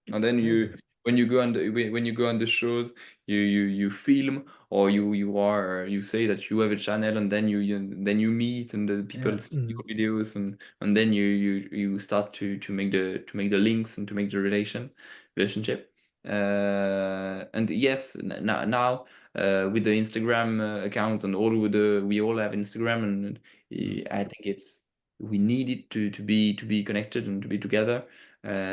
And then Cool. when you go on when you go on the shows, you film, or you say that you have a channel, and then you meet, and the people Yeah. see your videos, and then you start to make the links and to make the relationship. And yes, now with the Instagram account, and we all have Instagram, and I think we need it to be connected and to be together,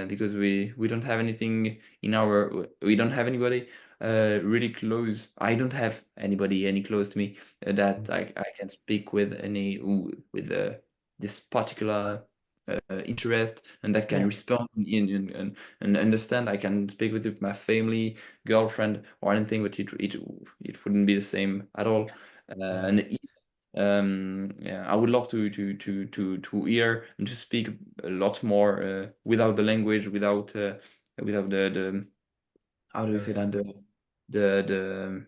because we don't have anything we don't have anybody really close. I don't have anybody any close to me that I can speak with with this particular interest, and that can Yeah. respond and understand. I can speak with my family, girlfriend, or anything, but it wouldn't be the same at all. Yeah. And yeah, I would love to hear and to speak a lot more without the language, without the how do you say Barrier. that, the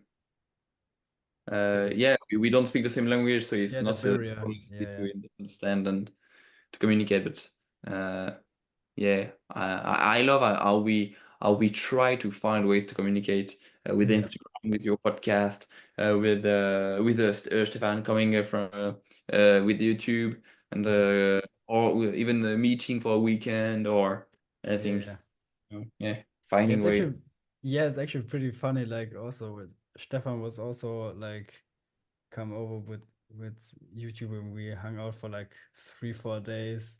yeah, we don't speak the same language, so it's Yeah, the not so barrier. easy Yeah, to understand and to communicate. But yeah, I love how we try to find ways to communicate with yeah. Instagram, with your podcast, with Stefan coming from with YouTube, and or even a meeting for a weekend or anything. Yeah. Yeah, Yeah, finding it's ways. actually it's actually pretty funny. Like also with Stefan was also like come over with YouTube and we hung out for like 3, 4 days.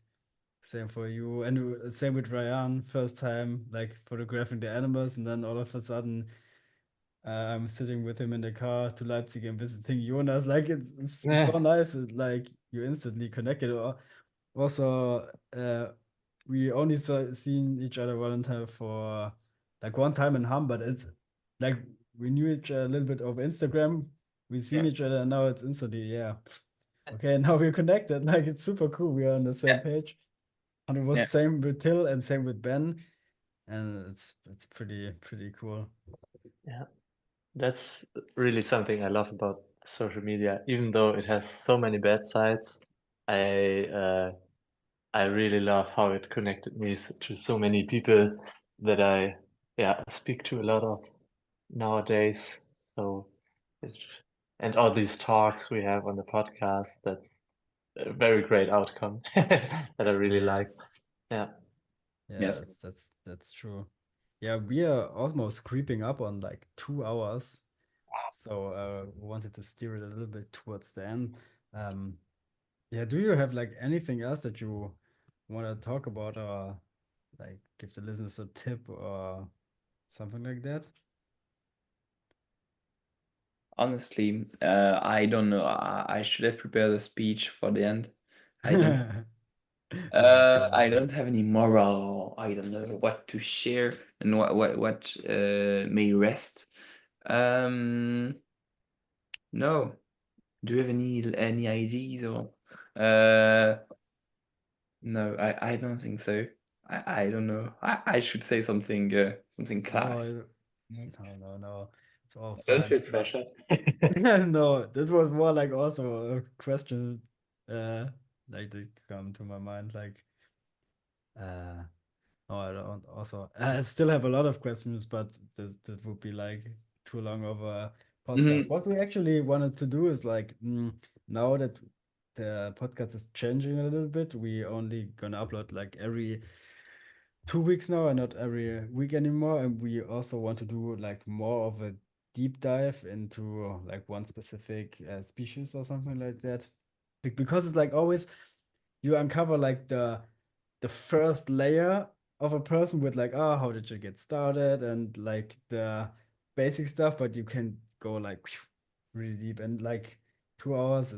Same for you. And same with Ryan, first time like photographing the animals, and then all of a sudden I'm sitting with him in the car to Leipzig and visiting Jonas. Like it's so nice. Like you instantly connected. Also, we only seen each other one time for like one time in Ham, but it's like we knew each other a little bit over Instagram. We seen Yeah, each other and now it's instantly, yeah. Okay, now we're connected. Like it's super cool. We are on the same yeah, page. And it was yeah. same with Till and same with Ben. And it's pretty cool. Yeah, that's really something I love about social media. Even though it has so many bad sides, I uh, I really love how it connected me to so many people that I speak to a lot of nowadays. So it, and all these talks we have on the podcast, that's a very great outcome that I really Yeah. like. Yeah. Yeah, Yes. that's true. Yeah, we are almost creeping up on like 2 hours. So wanted to steer it a little bit towards the end. Um, yeah, do you have like anything else that you want to talk about or like give the listeners a tip or something like that? Honestly, I don't know. I should have prepared a speech for the end. I don't. No, it's totally I fine. don't have any moral. I don't know what to share and what may rest. Um, no. Do you have any ideas or? Uh, no, I don't think so. I don't know. I should say something No, class. no. It's all Don't fine. feel pressure. No, this was more like also a question like that come to my mind like uh no, I don't also I still have a lot of questions, but this would be like too long of a podcast. Mhm. What we actually wanted to do is like now that the podcast is changing a little bit, we only gonna upload like every 2 weeks now and not every week anymore. And we also want to do like more of a deep dive into like one specific species or something like that. Because it's like always you uncover like the first layer of a person with like, oh, how did you get started and like the basic stuff, but you can go like really deep and like 2 hours,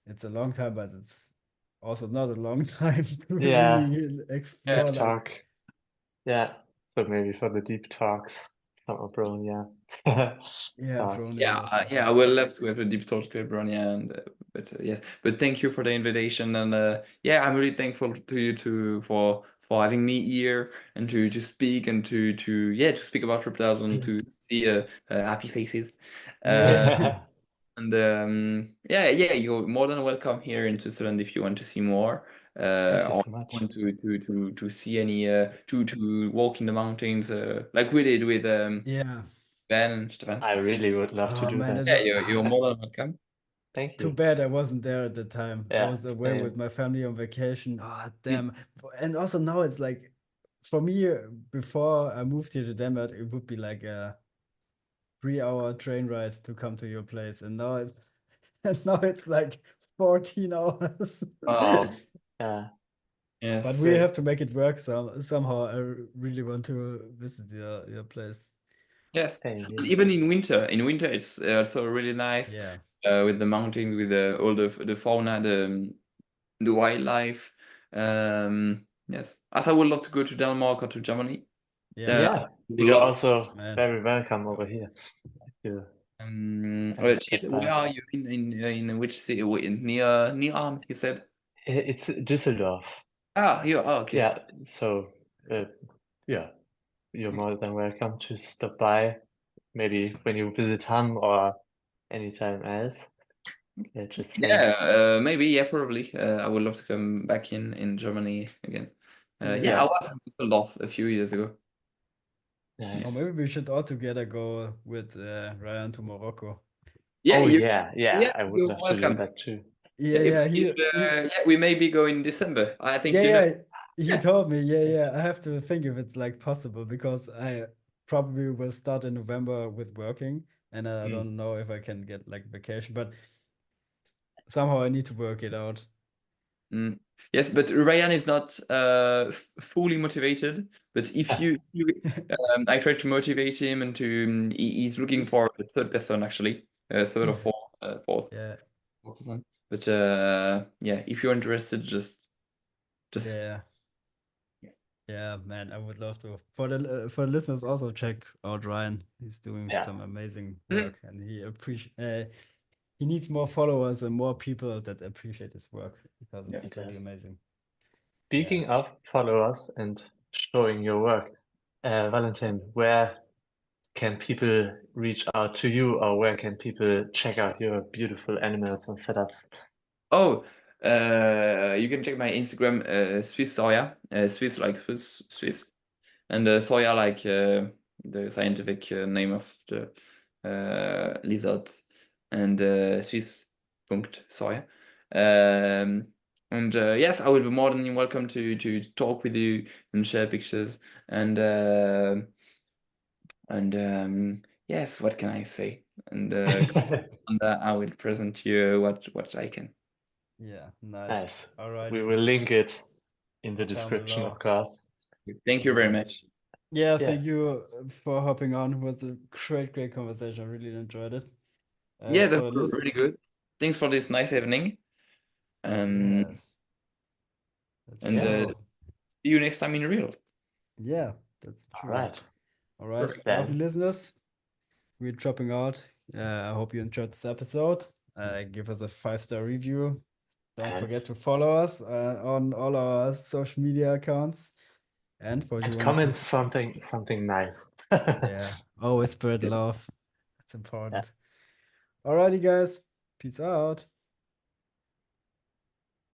it's a long time, but it's also not a long time to Yeah. really explore. Like, Talk. Yeah. So maybe for the deep talks, some of Bronya. yeah, Talk. Bronya Yeah, and stuff I like would love to have a deep talk with Bronya, and but yes, but thank you for the invitation, and yeah, I'm really thankful to you for having me here and to speak and to speak about reptiles and to see happy faces. Yeah. Yeah, you're more than welcome here in Switzerland if you want to see more. Thank you Or so much. want to see any to walk in the mountains like we did with Yeah. Ben and Stefan. I really would love to Oh do man, that. Yeah, you're more than welcome. Thank too you. bad I wasn't there at the time. I Yeah, was away with same. my family on vacation. Oh damn. And also now it's like, for me, before I moved here to Denmark, it would be like a 3 hour train ride to come to your place, and now it's and now it's like 14 hours. Oh, yeah. Yes. But we have to make it work somehow. I really want to visit your place. Yes. Same And here. even in winter. In winter, it's also really nice. Yeah. With the mountains, with all the fauna, the wildlife. Yes. As I would love to go to Denmark or to Germany. Yeah. Yeah, We you're love. also Man. very welcome over here. You Chile, where are you in which city? Near Arm, you said. It's Düsseldorf. Okay. Yeah, so yeah, you're more than welcome to stop by, maybe when you visit Hamm or anytime else. Yeah, just say. Yeah, maybe. Yeah, probably. I would love to come back in Germany again. Yeah. Yeah, I was in Düsseldorf a few years ago. Nice. Or maybe we should all together go with Ryan to Morocco. Yeah, Oh you, yeah, I would you're love to do welcome. that too. Yeah, Yeah, we maybe go in December. I think you know. yeah, he Yeah. told me. Yeah. I have to think if it's like possible, because I probably will start in November with working, and I don't know if I can get like vacation, but somehow I need to work it out. Yes, but Ryan is not fully motivated. But if I tried to motivate him, and he's looking for a third person actually, third or fourth Yeah. person. But yeah, if you're interested, just Yeah. Yes. Yeah, man, I would love to. For the listeners, also check out Ryan. He's doing Yeah. some amazing work, and he needs more followers and more people that appreciate his work, because it's It really does. amazing. Speaking of followers and showing your work, Valentin, where can people reach out to you, or where can people check out your beautiful animals and setups? Oh, you can check my Instagram, Swiss Soya, Swiss like Swiss, and Soya like the scientific name of the lizard, and Swiss.soya. And yes, I will be more than welcome to talk with you and share pictures, and yes, what can I say? And I will present you what I can. Yeah, nice. Nice. All right. We will link it in the Down description, below. of course. Thank you very much. Yeah, Yeah. thank you for hopping on. It was a great conversation. I really enjoyed it. Yeah, for that's this, really good. Thanks for this nice evening. yes. That's And cool. see you next time in real. Yeah, that's All true. right. All right, Perfect. lovely Then. listeners. We're dropping out. I hope you enjoyed this episode. Give us a 5-star review. Don't And- forget to follow us on all our social media accounts. And for you And wanted comment to something nice. yeah, always spread love. It's important. Alrighty, guys. Peace out.